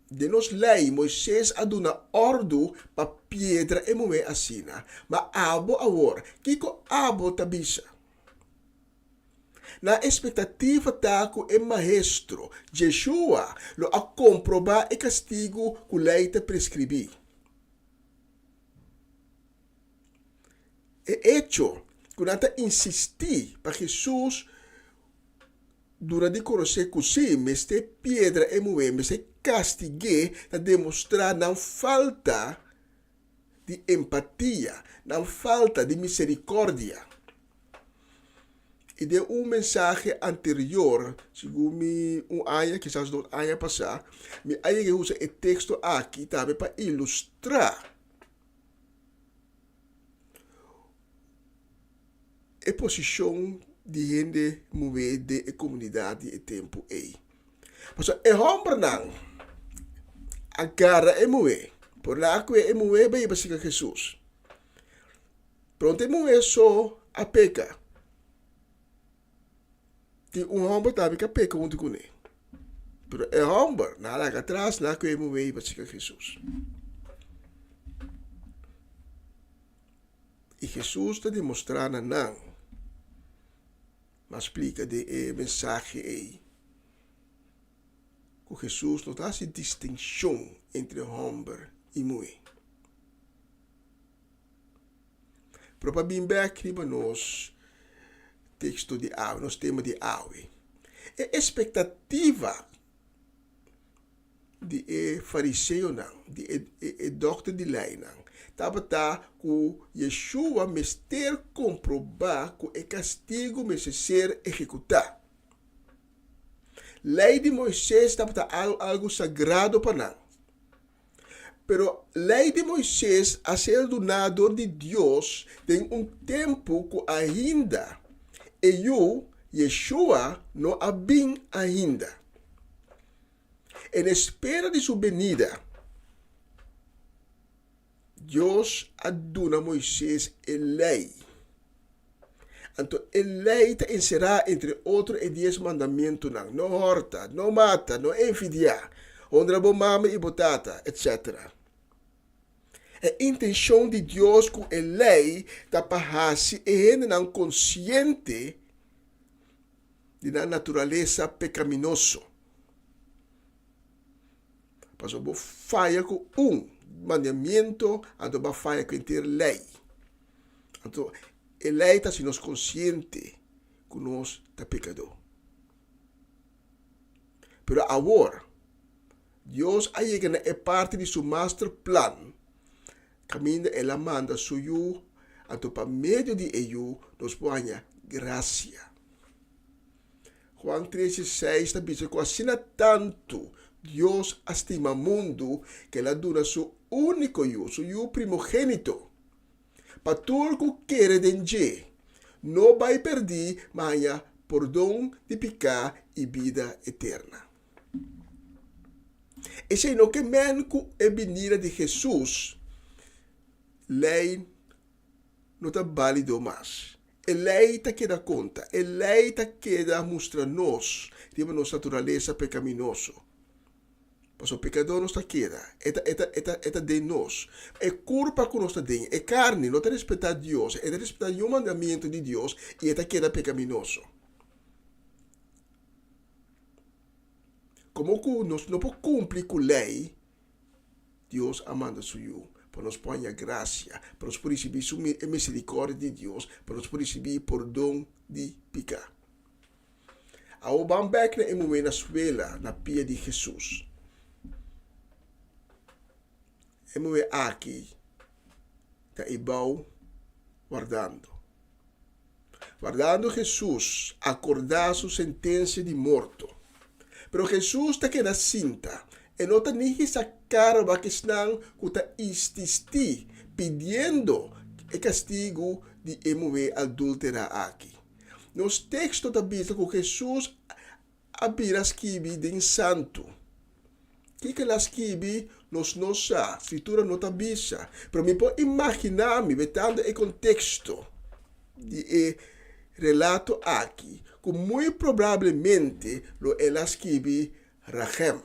De nos lei, Moisés aduna ordo pa piedra e moe assina, ma abo awor, kiko abo tabisa. Na expectativa taco e maestro, Yeshua, lo a comprobar e castigo que lei te prescrevi. E hecho, quando insistir para Jesus, durante conhecer così, meste pedra e moe, meste castigue, a demonstrar não falta de empatia, não falta de misericórdia. E de mensagem anterior, segundo aya, quizás 2 anos passar, me aya que usa o texto aqui também para ilustrar a posição de gente mover de a comunidade e tempo aí. Mas é homem não. Agarra é mover. Por lá que é mover bem para seguir Jesus. Pronto é mover só a peca. Que homem também que peca onde com ele. Pero é homem, nada que atrás, lá que é mover para seguir Jesus. E Jesus está demonstrando não. Mas explica de mensagem aí. Que Jesus não faz distinção entre homem e mulher. Para bem back para nós texto de Awe, nosso tema de Awe. É expectativa de fariseu não, de doctor de lei não. Tabata que Yeshua mester comprovar que o castigo merece ser executado. Lei de Moisés estava algo sagrado para nós. Pero lei de Moisés, a ser donador de Deus, tem tempo que ainda Yeshua não habia ainda. Em espera de sua venida, Deus aduna Moisés a lei. Então, a lei está encerrada entre outros e 10 mandamentos. Não horta, não mata, não envidia, honra a mama e botata, etc. A intenção de Deus com a lei está para se ele não consciente da natureza pecaminosa. Mas eu falha com mandamento, então vai falha com a lei. Então, a lei está se nos consciente que nós está pecador. Pero agora, Deus aí é parte de seu master plan. Caminho ela manda suyo, então para meio de ele, nos põe graça. Juan 13:6 está dizendo que assim tanto Deus estima o mundo que ela dona seu único seu primogênito. Para todo que quer de não vai perder, mas por dom de pecado e vida eterna. E se não que menco é venida de Jesus, lei não está válido mais. A lei está que dá conta. A lei está que dá mostra nós, de nossa natureza pecaminosa. Mas o pecador não está queda. É de nós. É culpa que nós está dentro. É carne, não está respeitar Deus. É respeitar o mandamento de Deus e está queda pecaminoso. Como que nós não podemos cumprir com a lei, Deus amanda suyo. Para nos pôr a graça, para nos receber sua misericórdia de Deus, para nos receber perdão de pecado. Ao bambek na emoe na suela, na pia de Jesus. Emoe aqui, está ibao guardando. Guardando Jesus, acordar sua sentença de morto. Pero Jesus está que na cinta. E não está nem sacar a questão que está ististi, pedindo o castigo de emoe adúltera aqui. Nos textos está visto que Jesus abira esquibi de santo. Que ela esquibi nos nossa, escritura não está vista. Pero me pode imaginar-me, betando o contexto de relato aqui, que muito provavelmente lo ela esquibi Rachem.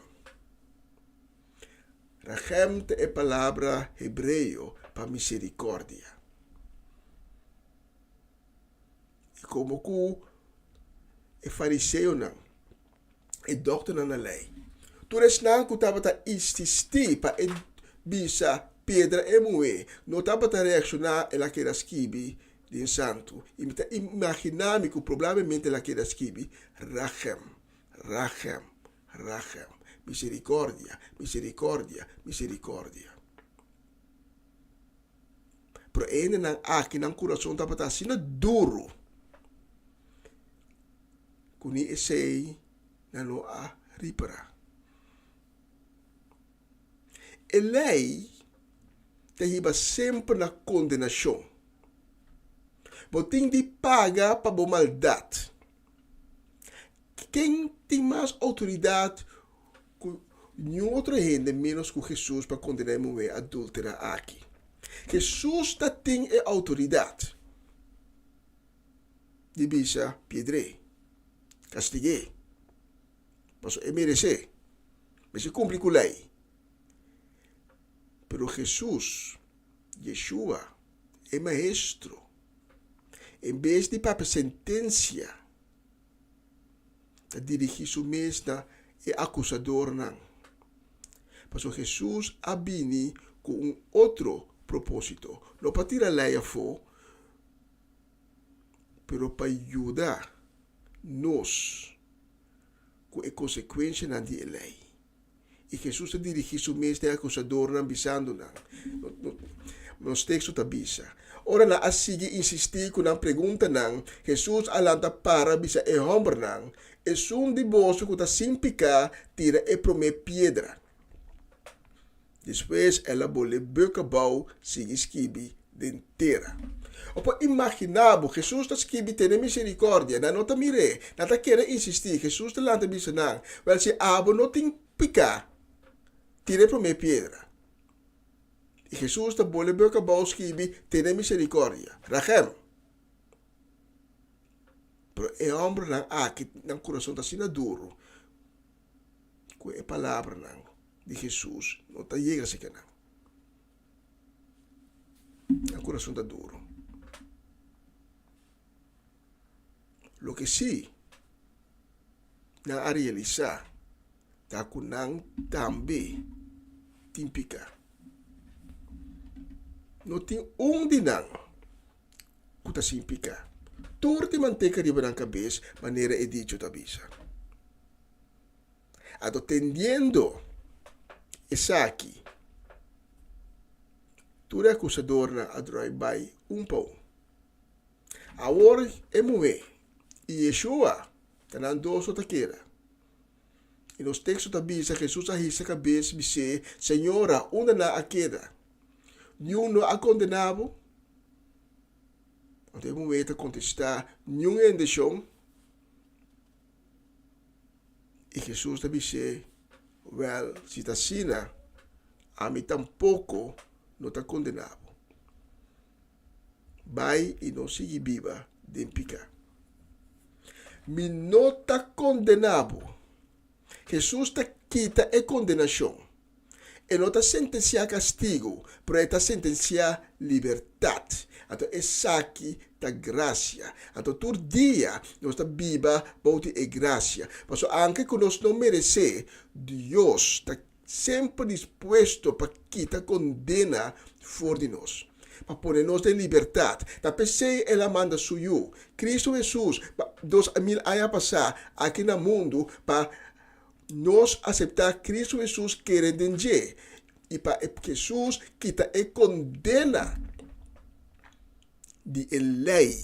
Rachem é a palavra hebreu para misericórdia. E como que é fariseu não, é doctor na lei. Tu não que estava a insistir para bisa pedra e moe, não estava a reaccionar ela que era esquibi de santo. E imaginar-me que provavelmente ela que era esquibi Rachem, Rachem, Rachem. Misericórdia, misericórdia, misericórdia. Pero ainda não aqui no coração estava assim duro. Kuni sei não a ripara. E lei te iba sempre na condenação. Botin de paga para boa maldade. Quem tem mais autoridade que nenhum outro gente, menos que Jesus, para condenar a mulher adúltera aqui? Jesus tem a autoridade. De bisa piedre, castigue. Mas é merecer. Mas se cumpre com a lei. Pero Jesus, Yeshua, é maestro. Em vez de para sentença, a dirigir su mesma e acusador não. Mas Jesus abini com outro propósito. Não para tirar a lei a fora, pero para ajudar nós com a consequência da lei. E Jesus se dirige su mesmo e acusador não bisando não. Nos textos da bisa. Ora na a sige insistir com a pergunta não. Jesus alanta para bisa e homem não. E sun de bolso que está sem picar tira e prome pedra. Depois ela bole boca bau sigue esquibi dentera. Opo imaginabo Jesus está esquibi ter misericórdia, não está mire, não está querer insistir, Jesus está lanta bisa não. Well se abo não tem picar, tira e prome pedra. E Jesus está bole boca bau esquibi ter misericórdia. Rachem. Pero é homem não aqui no coração está sendo duro. Com a palavra não de Jesus não está chega se que não. O coração está duro. Lo que sim não a realizar está com não também típica. Não tem de não que está sem picar. Torte manteca riba na cabeça, maneira é dicho da bisa. Atendendo essa aqui, tu é acusador na drive-by pão. Agora é mulher, e Yeshua, está na doce taqueira. E nos textos da bisa, Jesus arrisca a cabeça e diz, Senhora, onde na a queda? Nenhum não a condenado? Não tem momento a contestar nenhum em deixou. E Jesus também disse, well, se está assim, a mim tampouco não está condenado. Vai e não siga viva de picar. Me não está condenado. Jesus está quita a condenação. E não está sentenciando castigo, mas está sentenciando liberdade. Então, essa aqui da graça. Então, todo dia, nós está viva, bote e graça. Mas, anche que nós não merecer, Deus está sempre disposto para quitar condena fora de nós. Para pôr nós em liberdade. Da PC, ela manda suyo. Cristo Jesus, 2000 anos passar aqui no mundo, para nós aceitar Cristo Jesus querendo e para Jesus quita e condena de lei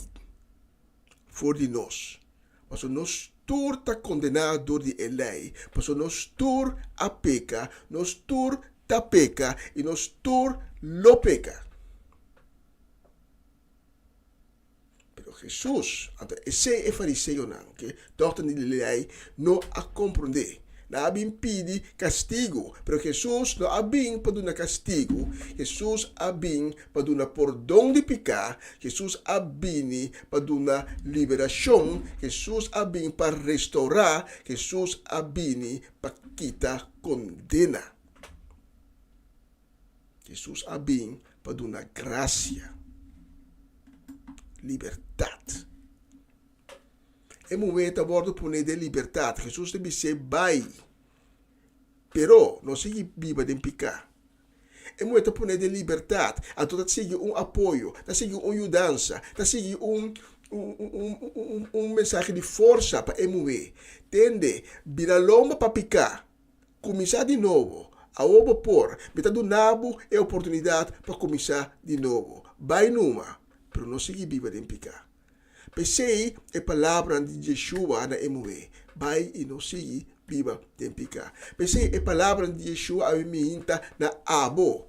for de nós. Mas nós tur está condenado de lei, mas nós tur a peca, nós tur ta peca e nós tur lo peca. Pero Jesus, esse é fariseu não, que doutor de lei não a compreender. Não abim pedi castigo, pero Jesus não abim para dar castigo. Jesus abim para dar perdão de pecar. Jesus abim para dar liberação. Jesus abim para restaurar. Jesus abim para quitar condena. Jesus abim para dar graça, liberdade. É momento agora de pôr de liberdade. Jesus deve ser vai. Pero não sigue viva de picar. É momento de pôr de liberdade. A toda sigue apoio, da sigue ajudança, da sigue mensagem de força para emuer. Tende, vira lomba para picar. Começar de novo. A ovo por, metade do nabo é oportunidade para começar de novo. Vai numa, pero não sigue viva de picar. Pensei a palavra de Yeshua na emuê. Vai e não siga viva de picar. Pensei a palavra de Yeshua a me hinta na abo.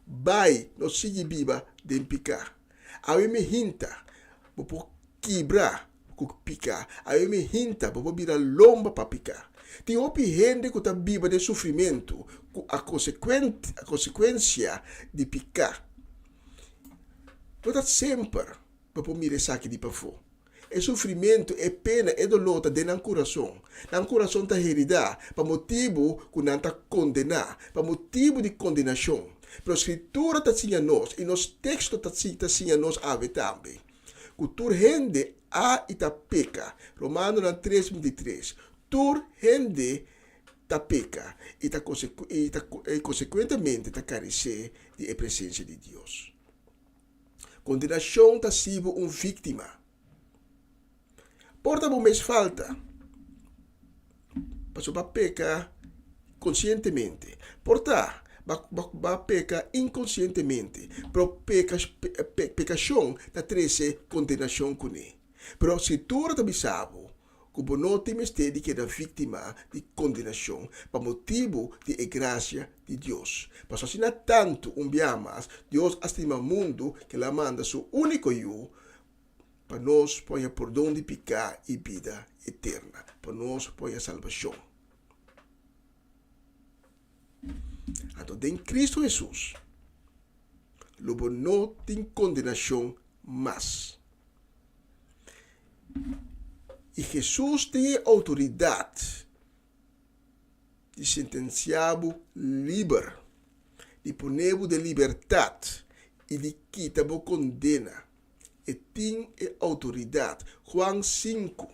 Vai, não siga viva de picar. A me hinta. bopo quebrar, com picar. Aí me hinta, bopo vira lomba para picar. Tem opi gente que está viva de sofrimento, a consequência de picar. Não está sempre, bopo mire saque de pafo. É sofrimento, é pena, é dolor, está dentro do coração. No coração está herida, para motivo que não está condenar, para motivo de condenação. Pero a escritura está assim a nós, e nos textos está assim a nós ave também. Que tur gente a ita peca, Romano 3:23. Tur gente ta peca, e consequentemente ta carecer de presença de Deus. Condenação está sendo uma vítima. Porta bom mais falta. Passou para pecar conscientemente. Porta va peca inconscientemente. Pero pecação da trece condenação com ele. Pero se tu também sabe que o não tem mistério que é da vítima de condenação para motivo de graça de Deus. Mas assim não tanto mais, Deus estima o mundo que la manda seu único eu para nós põe perdão de pecado e vida eterna. Para nós põe a salvação. Então, em Cristo Jesus, logo não tem condenação mais. E Jesus tem autoridade de sentenciar-o livre, de pôr-o de liberdade e de quitar-o condena. E tem autoridade. Juan 5,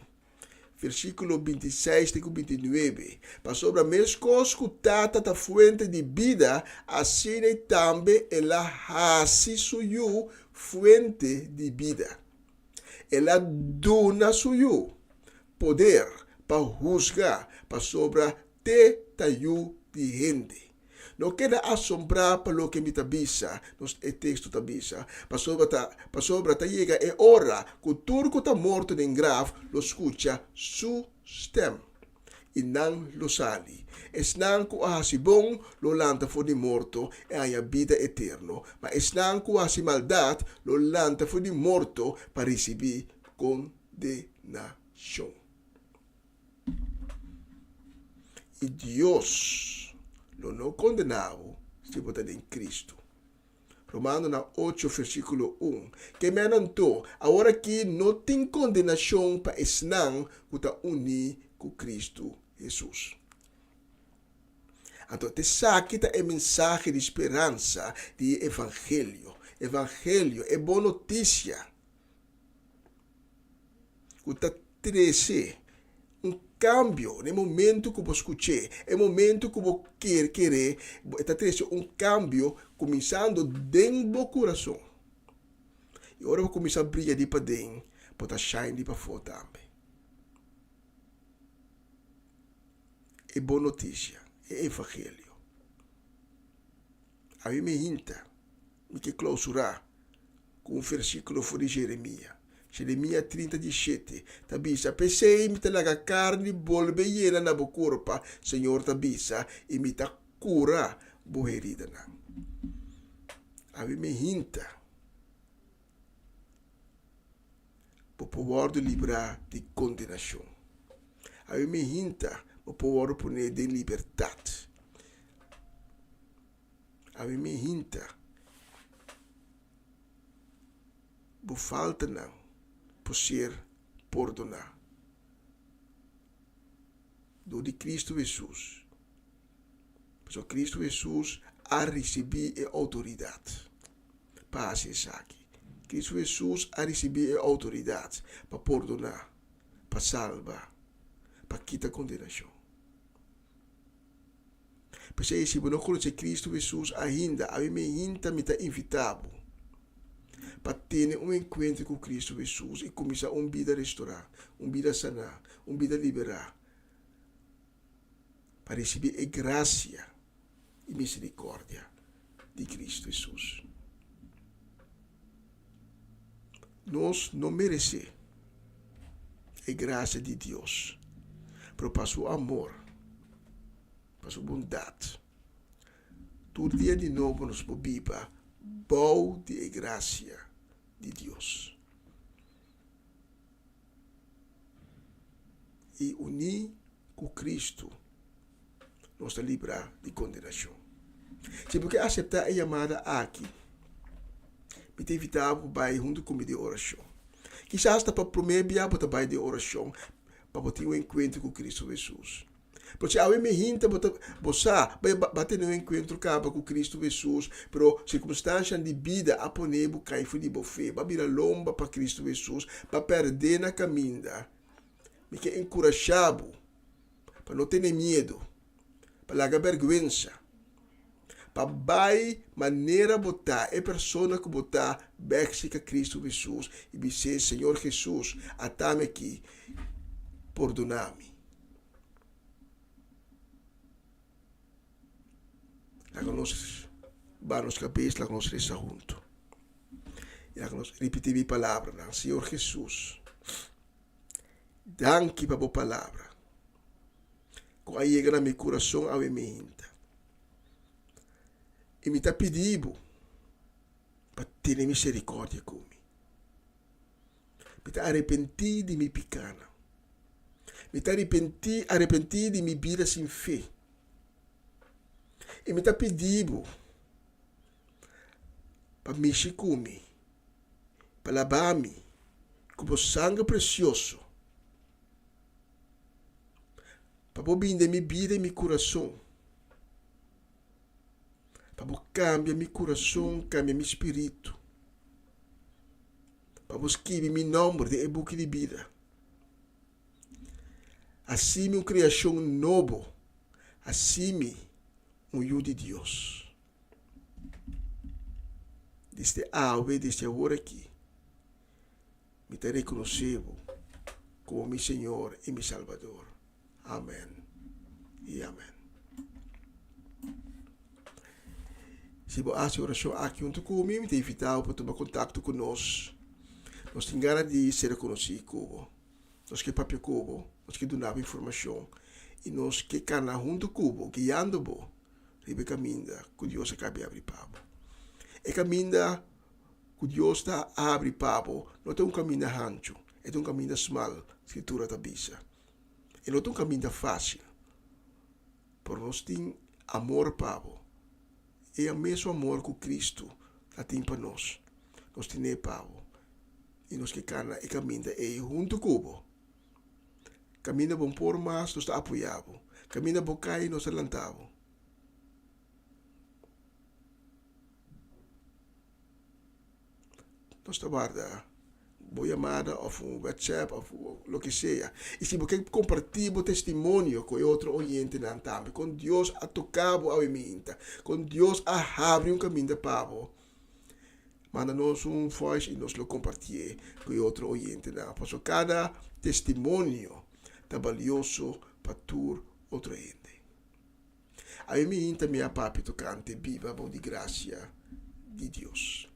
versículo 26 e 29. Para sobre a mesma coisa que trata da fuente de vida, assim também ela hace sua fuente de vida. Ela dona seu poder para juzgar, para sobre te tayu de gente. Não queda assombrar pelo que me tabisa, nos texto tabisa. Para sobre ta chega é hora que o turco está morto em grave, lo escuta su stem e não lo sali. Es não que hasi bom, lo lanta for de morto e há vida eterna. Mas es não que hasi maldade, lo lanta for de morto para receber condenação. E Deus lo não condenado se botar em Cristo. Romano 8, versículo 1. Que me anantou, agora que não tem condenação para esnan que está unido com Cristo Jesus. Então, te saquita é mensagem de esperança de evangelho. Evangelho é boa notícia. Que está trece cambio no momento que você escuta, no momento que você quer, está tendo cambio começando dentro do coração. E agora vai começar a brilhar de para dentro, para shine de para fora também. É boa notícia, é evangelho. A mim me hinta, me que clausurar com um versículo de Jeremias. Jeremias 30:17. Tabisa, pensei me talaga carne bolbe llena na bo corpo, Senhor tabisa, e me ta cura bo herida na. Ave me hinta. Po poder de livrar de condenação. Ave me hinta, po poder poner de liberdade. Ave me hinta. Bo falta não. Por ser perdonar. Do de Cristo Jesus. Mas o Cristo Jesus a receber a autoridade. Para fazer isso aqui. Cristo Jesus a receber a autoridade. Para perdonar. Para salvar. Para quitar a condenação. Mas se você não conhece Cristo Jesus ainda, a mim ainda me está invitado para ter encontro com Cristo Jesus e começar uma vida restaurar, uma vida sanar, uma vida liberar, para receber a graça e misericórdia de Cristo Jesus. Nós não merecemos a graça de Deus, mas para seu amor, para sua bondade, todo dia de novo nos bobiba, bom de graça de Deus. e unir com Cristo, nos livrar de condenação. Se você aceitar a chamada aqui, me te invitar para junto comigo de oração. Quizás está para o primeiro dia para de oração, para ter um encontro com Cristo Jesus. Porque a me hinta você bater no encontro com Cristo Jesus, pero circunstâncias de vida a poner bucai fu de bofé, para virar lomba para Cristo Jesus, para perder na caminha. Me que encorajado, para não ter medo, para largar vergonha, para vai maneira botar é pessoa que botar bexica Cristo Jesus e dizer Senhor Jesus, atame aqui, perdona-me. Lá que nós vamos cabeça, lá que nós reza junto. E lá que nós repetimos a palavra, Senhor Jesus, danke para a palavra. Com a chega no meu coração a minha mente. E me está pedindo para ter misericórdia comigo. Me está arrependido de minha pecana. Me está arrependido de minha vida sem fé. E me está pedindo para mexer comigo, para lavar-me com o sangue precioso, para bobinhar minha vida e meu coração, para cambiar meu coração, cambiar meu espírito, para buscar meu nome de book de vida. Assim, minha criação nova, assim, um filho de Deus. Desde agora, desde agora aqui, me te reconhecendo como meu Senhor e meu Salvador. Amém e amém. Se você acha oração aqui junto comigo, me te invitar para tomar contato conosco. Nós temos ganas de ser reconhecidos. Nós que papi cubo, nós que donava informação e nós que cana junto cubo, guiando-vos. Ribe caminha que Deus acaba abrir papo. E caminha que Deus está abre papo, não é um caminho rancho, é um caminho small, escritura da bisa. E não é um caminho fácil. Por nós tem amor papo. E o mesmo amor que Cristo tem para nós. Nós temos papo. E nós que cana e caminha é junto cubo. Caminha bom por mais, nós está apoiado. Caminha bom cai, nós alentamos. Nós guarda boa chamada ou um WhatsApp ou o que seja. E se você compartilhar o testemunho com outro oyente também, com Deus a tocado a mente, com Deus a abrir caminho para você, manda-nos voz e nós lo compartilhamos com outro oyente. Porque cada testemunho é valioso para tu outro oyente. A mente me papi tocante viva de graça de Deus.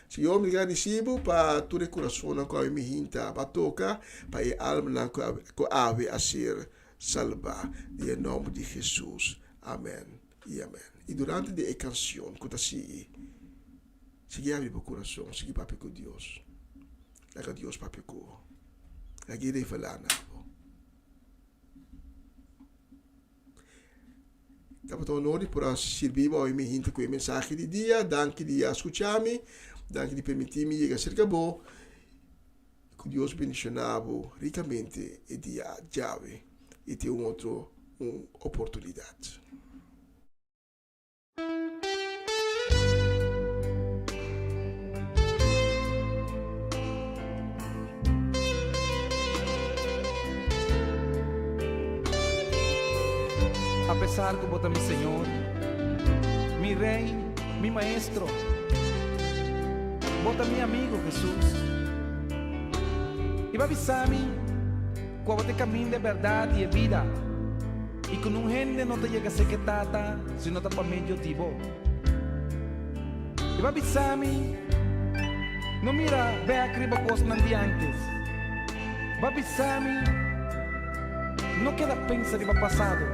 Senhor, obrigado para tu coração com a minha hinta, para tocar, para a alma com a ave a ser salva, em nome de Jesus. Amém e amém. E durante a canção, quando assim, siga a meu coração, siga papi com Deus. Laga Deus papi com. Laga irei falar nada. Estamos onore por servir a minha hinta com a mensagem de dia, danke de escutar-me. Danke de permitir-me chegar cerca bom. Que Deus bendicionava ricamente e dia chave e ter uma oportunidade. A pesar que bota mi Señor, mi Rey, mi Maestro, bota mi amigo Jesús. Y va a avisarme cuando te camine de verdad y de vida. Y con un gente no te llega a ser que tata, sino está para medio tibo. Y va a avisarme, no mira, ve a criba cosas de antes. Va a avisarme, no queda pensar de pasado,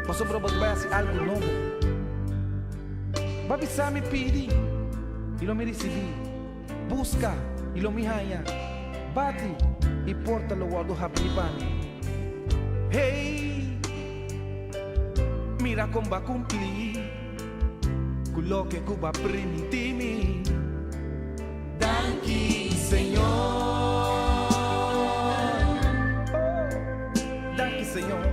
mas sobre vos vai hacer algo nuevo. Va a avisarme, pidi, y lo me recibí. Busca y lo me haya, bate y porta lo guardo happy pani. Hey, mira come va cumplir quello che Cuba permittimi. Danke, Señor. Danke, Señor.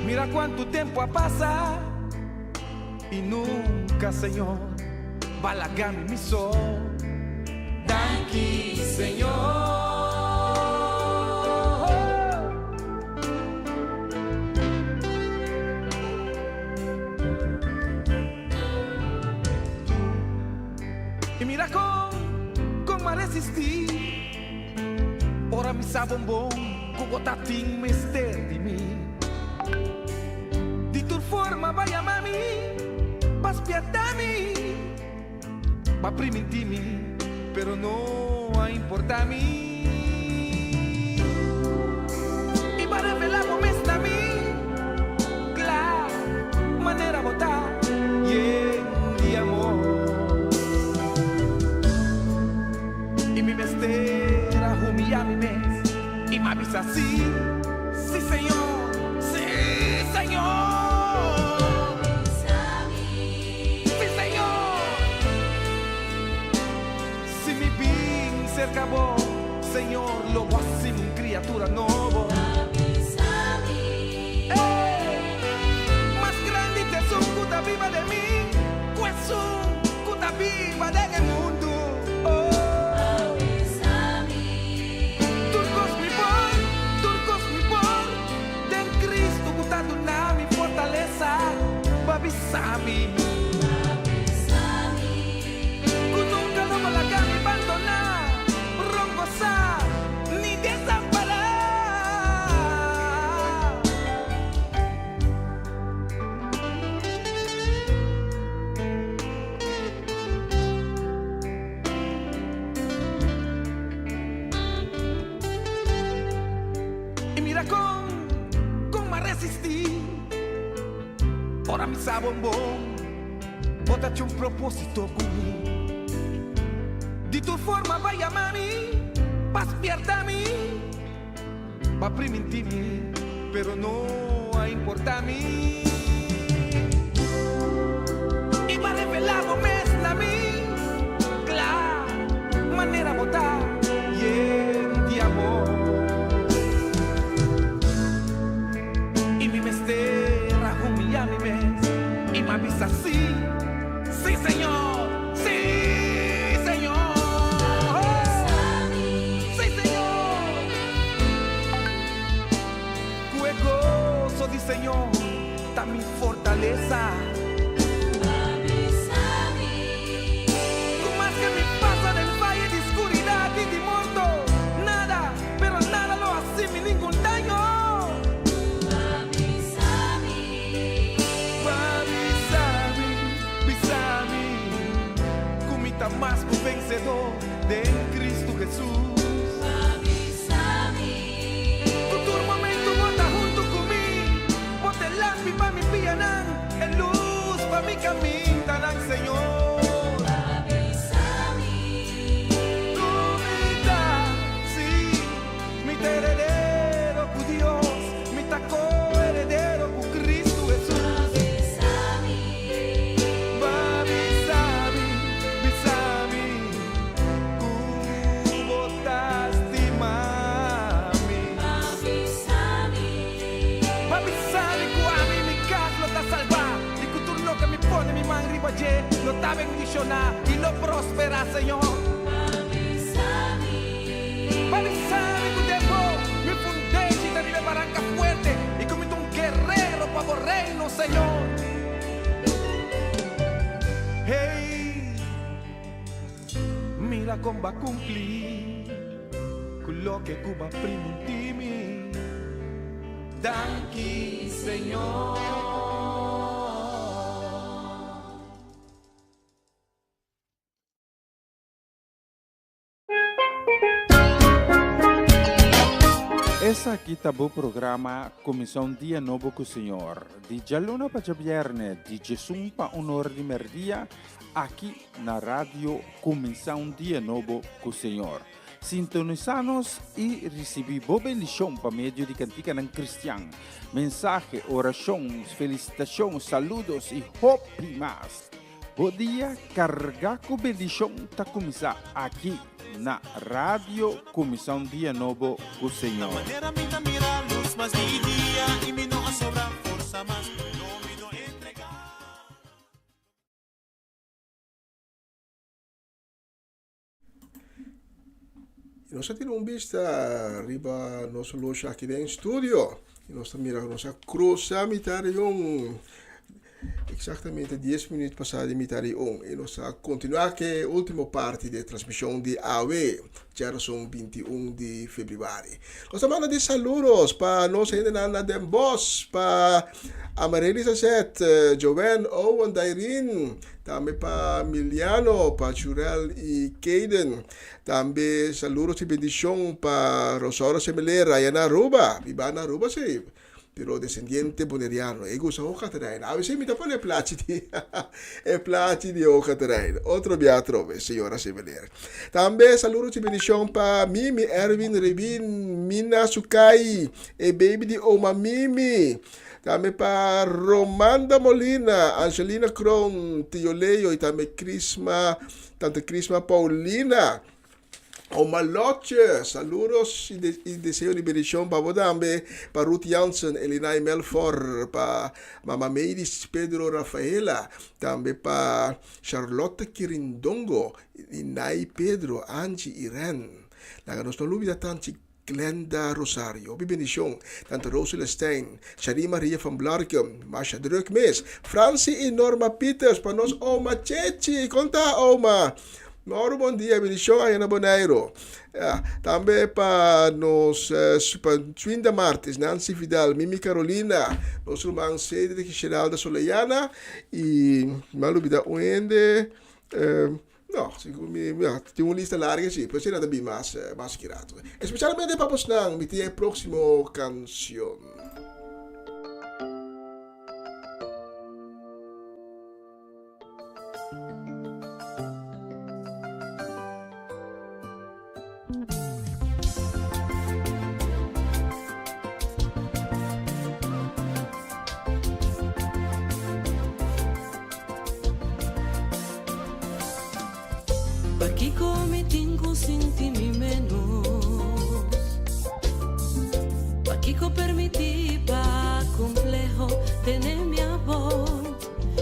Mira quanto tempo ha passato e nunca, Señor, va la gana mi sol. Danke, Señor. E mira come resistir. Ora mi sa bom come tatin mister di me. Di tu forma vai a mami, pa spiattami, pa primitimi, però no a importami. E pa revelamo mestami, clar, manera botar, y di amor. E mi mestera humillar mi mes, y me avisa sí, sí señor, sí señor. Cerca vos, Señor, lo voy a hacer una criatura nueva. Más grande te son cuta viva de mí, pues son cuta viva de el mundo. Turcos mi por, de Cristo cuta tu mi fortaleza, babisami. Nunca lo va la gana abandonar. Ni desamparar. Y mira cómo resistí. Ora mi sa bombón, bótate un propósito conmigo. Di tu forma vaya mami, pa spiartami, pa primitimi, pero no a importami. Y pa revelavo mesnami, clar, manera botar, y di amor. Y mi mestera humilla mi mes, y me avisa sí, sí señor. Di Señor, está mi fortaleza. Con más que me pasa del valle de oscuridad y de muerto, nada, pero nada lo hace mi ningún daño. Bisami, comita más que vencedor de Cristo Jesús. Pa' mi pianán, en luz pa' mi camino, tanán, Señor. Comita, sí, mi heredero con Dios, mi taco heredero con Cristo Jesús. Bisami, cubotaste mami. Pone mi mano arriba allí, lo está bendicionar y lo prospera, Señor. Papi sabe que usted mi fundé y te vive barranca fuerte y como un guerrero para el reino, Señor. Hey, mira cómo va a cumplir con lo que Cuba primitimi. Danke, Señor. Essa aqui tá o programa Comissão Dia Novo com o Senhor. De Jaluna para Jabierne, de Jesus para Honor de Merdia, aqui na rádio Comissão Dia Novo com o Senhor. Sintonizanos e recebi boa bendição para meio de cantica não cristã. Mensagem, orações, felicitações, saludos e hope mais. Bom dia, carregar com bendição está começar aqui na rádio Comissão Dia Novo com o Senhor. Manera minta mira luz mas de dia e me não sobra força mas não me não entregar. Nós temos vista riba nosso loja aqui em estúdio. E nós mira nossa cruz a mitad exatamente 10 minutos passados metade e nós continuar que a última parte da transmissão de AW, já são 21 de fevereiro. Nós manda de saludos para nós ainda na Den Bosch, para Amareli Sasset, Joven, Owen, Dairin, também para Miliano, para Churel e Caden, também saludos e bendição para Rosaura Semelera, e na Aruba, viva na Aruba, sim. Pero descendiente boneriano, e gusta o Catarina. A veces mi da pone placidi, e placidi o Catarina. Otro via trove, signora Seveler. Tambe saludo ci benedizione pa Mimi, Erwin, Revin, Mina Sukai, e baby di Oma Mimi. Tambe pa Romanda Molina, Angelina Cron, Tio Leo, e tambe Crisma, tante Crisma Paulina. Oma Lotje, saludos y deseo de bendición para Bodambe, para Ruth Jansen, Elina Melfor, para Mama Meidis, Pedro Rafaela, también para Charlotte Quirindongo, Inai Pedro, Angie Irene. La nos no olvida tanto Glenda Rosario, bendición, tanto Rosela Stein, Shari Maria van Blarkum, Masha Drukmes, Francie y Norma Peters, para nos Oma Chechi, conta Oma. Mauro, bom dia, bendição aí na Bonaire. Também para nós, para Twinda Martes, Nancy Vidal, Mimi Carolina, nosso irmão Cedric Geralda Soleiana e Malubida Uende. Não, tem uma lista larga, sim, pode ser nada bem mais quirado. Especialmente para os não, me tem a próxima canção. Aquí cometí sentimi menos, aquí permití pa complejo tener mi amor.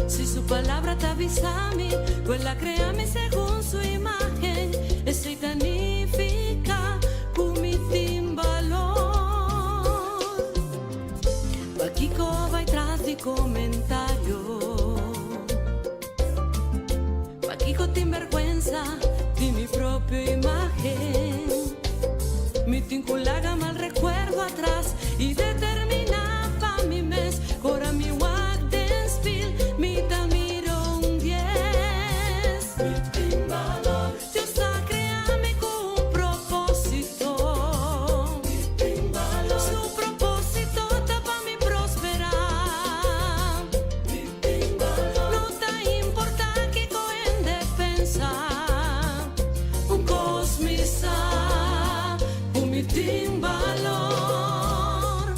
Si su palabra te avisa a mí, pues la créame según su imagen, es significa cometí valor. Aquí va atrás de comentarios. Sin vergüenza de mi propia imagen, mi tinculaga mal recuerdo atrás y determinaba mi mes, cora mi walk dance feel, mi tamiro un 10. Mi timbalo, Dios créame con un propósito, mi timbalo, su propósito está para mi prosperar, mi timbalo, no te importa que un cosmisa, un mitin valor,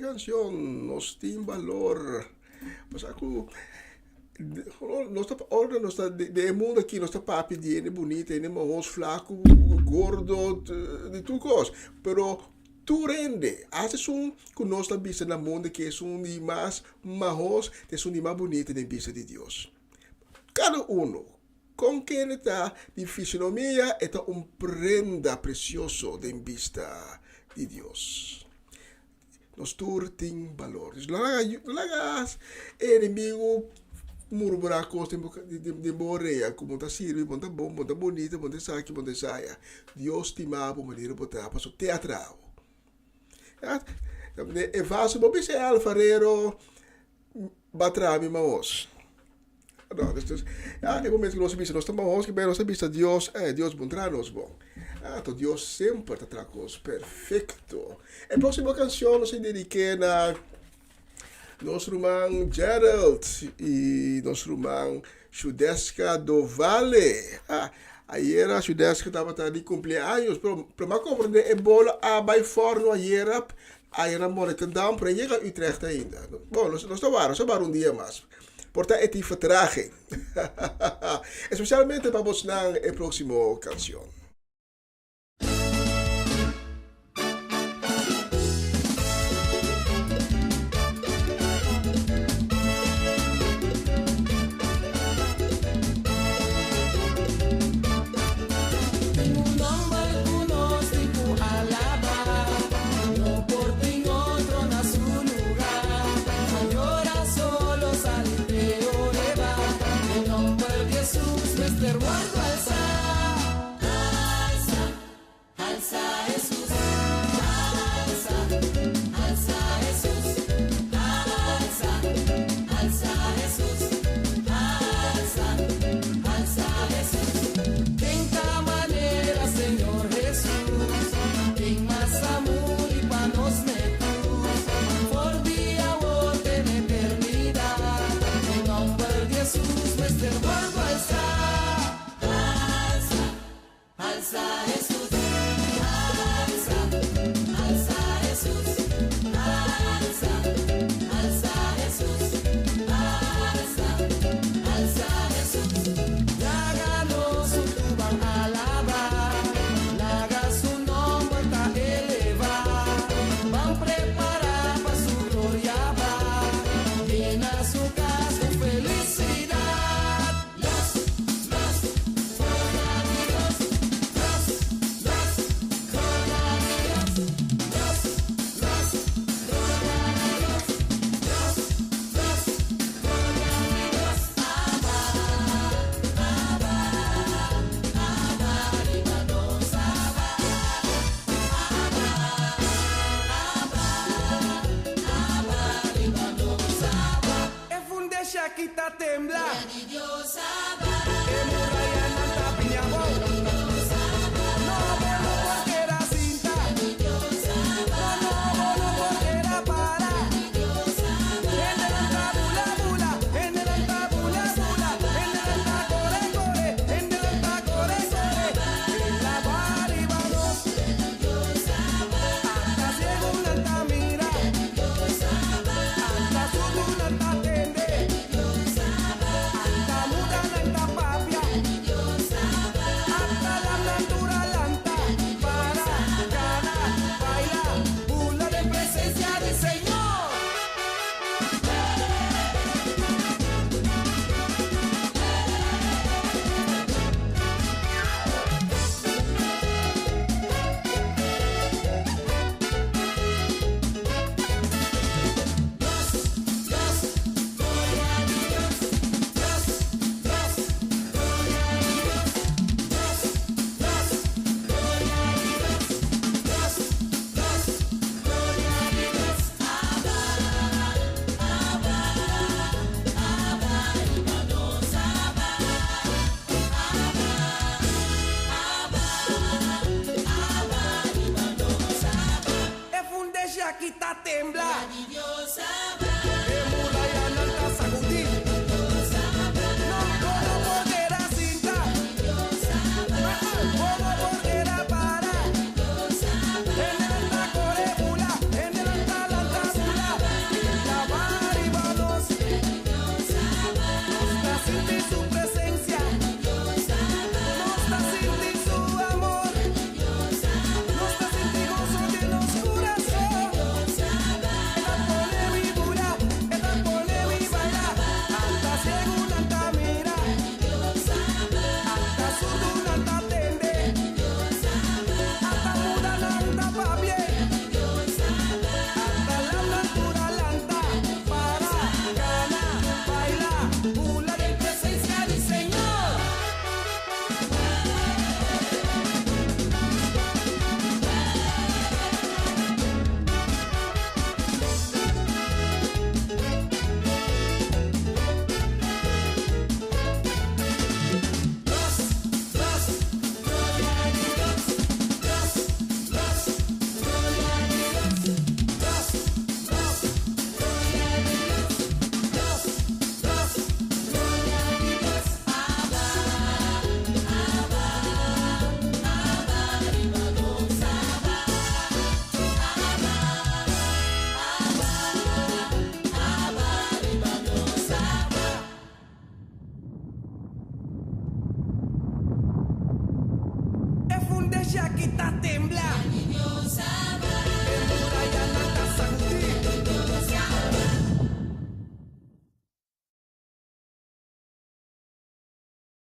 canción nos tiene valor. Pues aku de mundo aqui nós está papi de bonita, de mãos flaco, gordo, de tudo coisa. Pero tu rende, haces que nós está vista na mundo que é de mais majos, é de mais bonita de vista de Deus. Cada com quem está de fisionomia, é prenda precioso de vista de Deus. Nós tem valores. Lagas inimigo murmurar coisas de boreia, como está sirve, muito bom, muito bonita, muito saque, muito saia. Deus te ama por maneira botar para o teatral. É fácil, vou pensar alfarero batrami maos. Não, é momento que nós estamos maos, que bem nós vista Deus, Deus bom bom. Então Deus sempre está perfeito. A próxima canção nós dedicamos a nosso irmão Gerald e nosso irmão Judeska do Vale. Ayer a Judeska estava de cumpleaños, pero mais compreender é bola a by forno ayer a Monetendam para chegar a Utrecht ainda. Bom, nós estamos dia mais. Portanto, é de vertraging. Especialmente para você na próxima canção. iglesia que está temblando.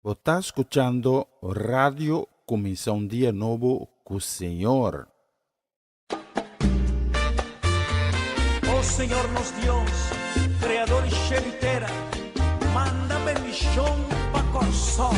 Você está escuchando Radio Comienza un Día Nuevo con el Señor. Oh Señornos Dios, Creador y cielo y tierra, manda bendición pa' corazón.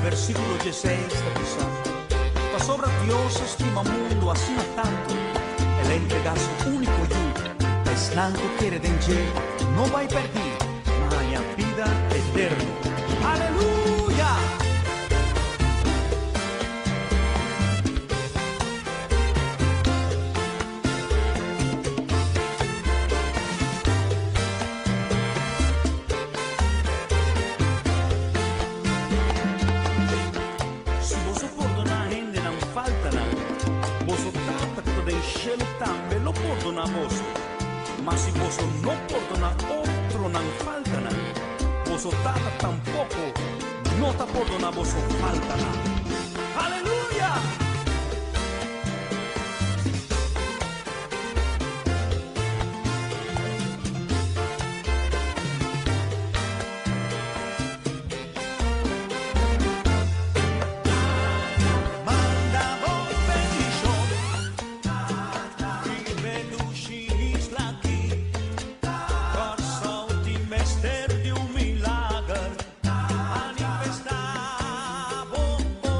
Versículo 16 da missão. Pa sobre Deus estima o mundo acima tanto, Ele entrega seu único Hijo, mas não quer dengue, não vai perder, mas a vida eterna. Aleluia! Mas se você não perdona outro, não falta nada. Você tampouco não está perdona, você falta nada. Aleluia! Oh,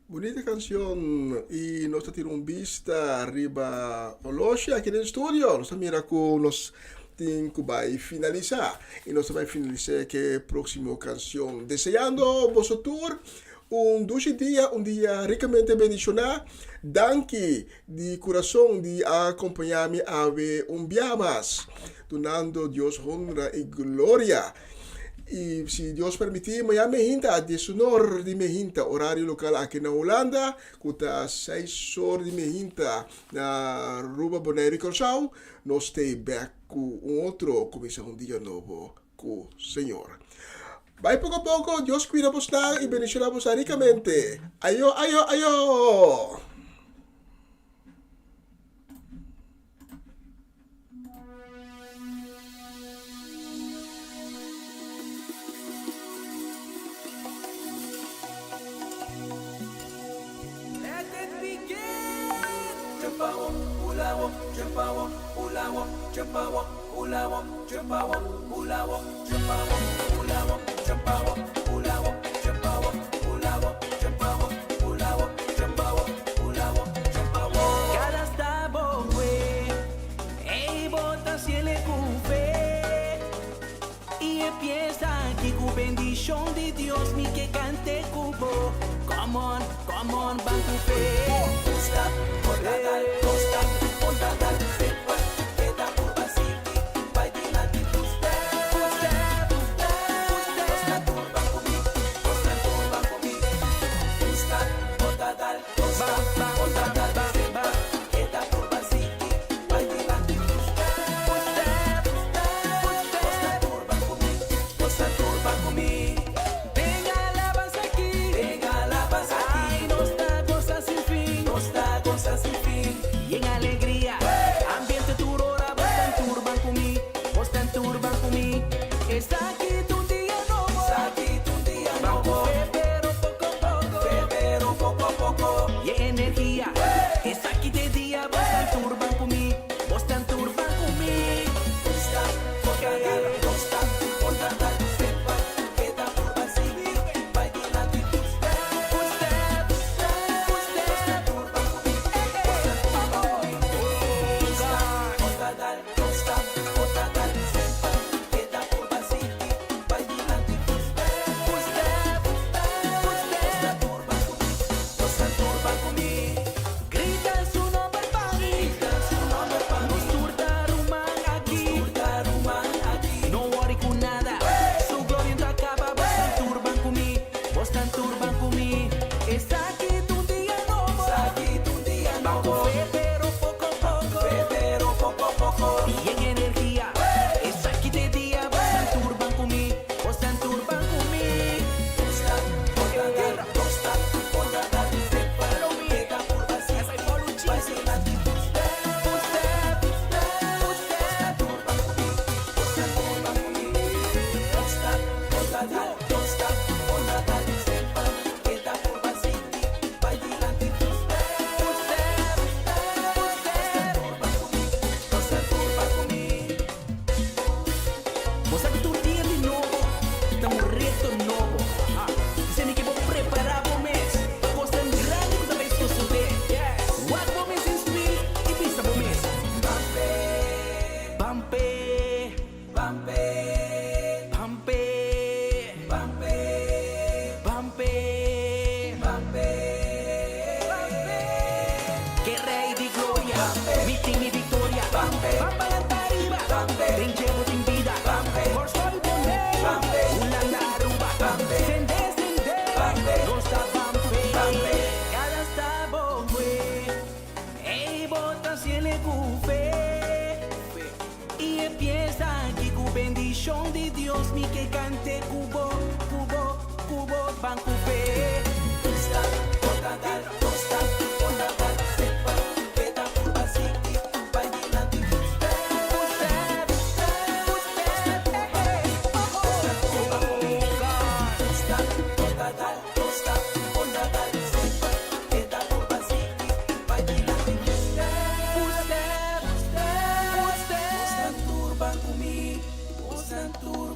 Bonita canción y nos tiene un vista arriba Olosha aquí en el estudio. Nos mira con nos tiene que va a finalizar y nos va a finalizar que próxima canción. Deseando vosotros un dulce día, un día ricamente bendicionado. Danke de corazón de acompañarme a ver un día más, donando Dios honra y gloria. Y si Dios permitir, mañana me hinta de sonor de me hinta horario local aquí en Holanda, kuta 6 horas de me hinta na Ruba Bonaire Corsau, nos stay back con otro comisión un día nuevo con Señor. Vai poco a poco, Dios cuida vos y bendicionar vos ricamente. Ayo, ayo, ayo. Cada stavo e bota si le cupe y empieza aquí con bendición de Dios mi que cante cubo. Come on, van cupe. Costa,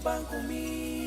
pan comigo.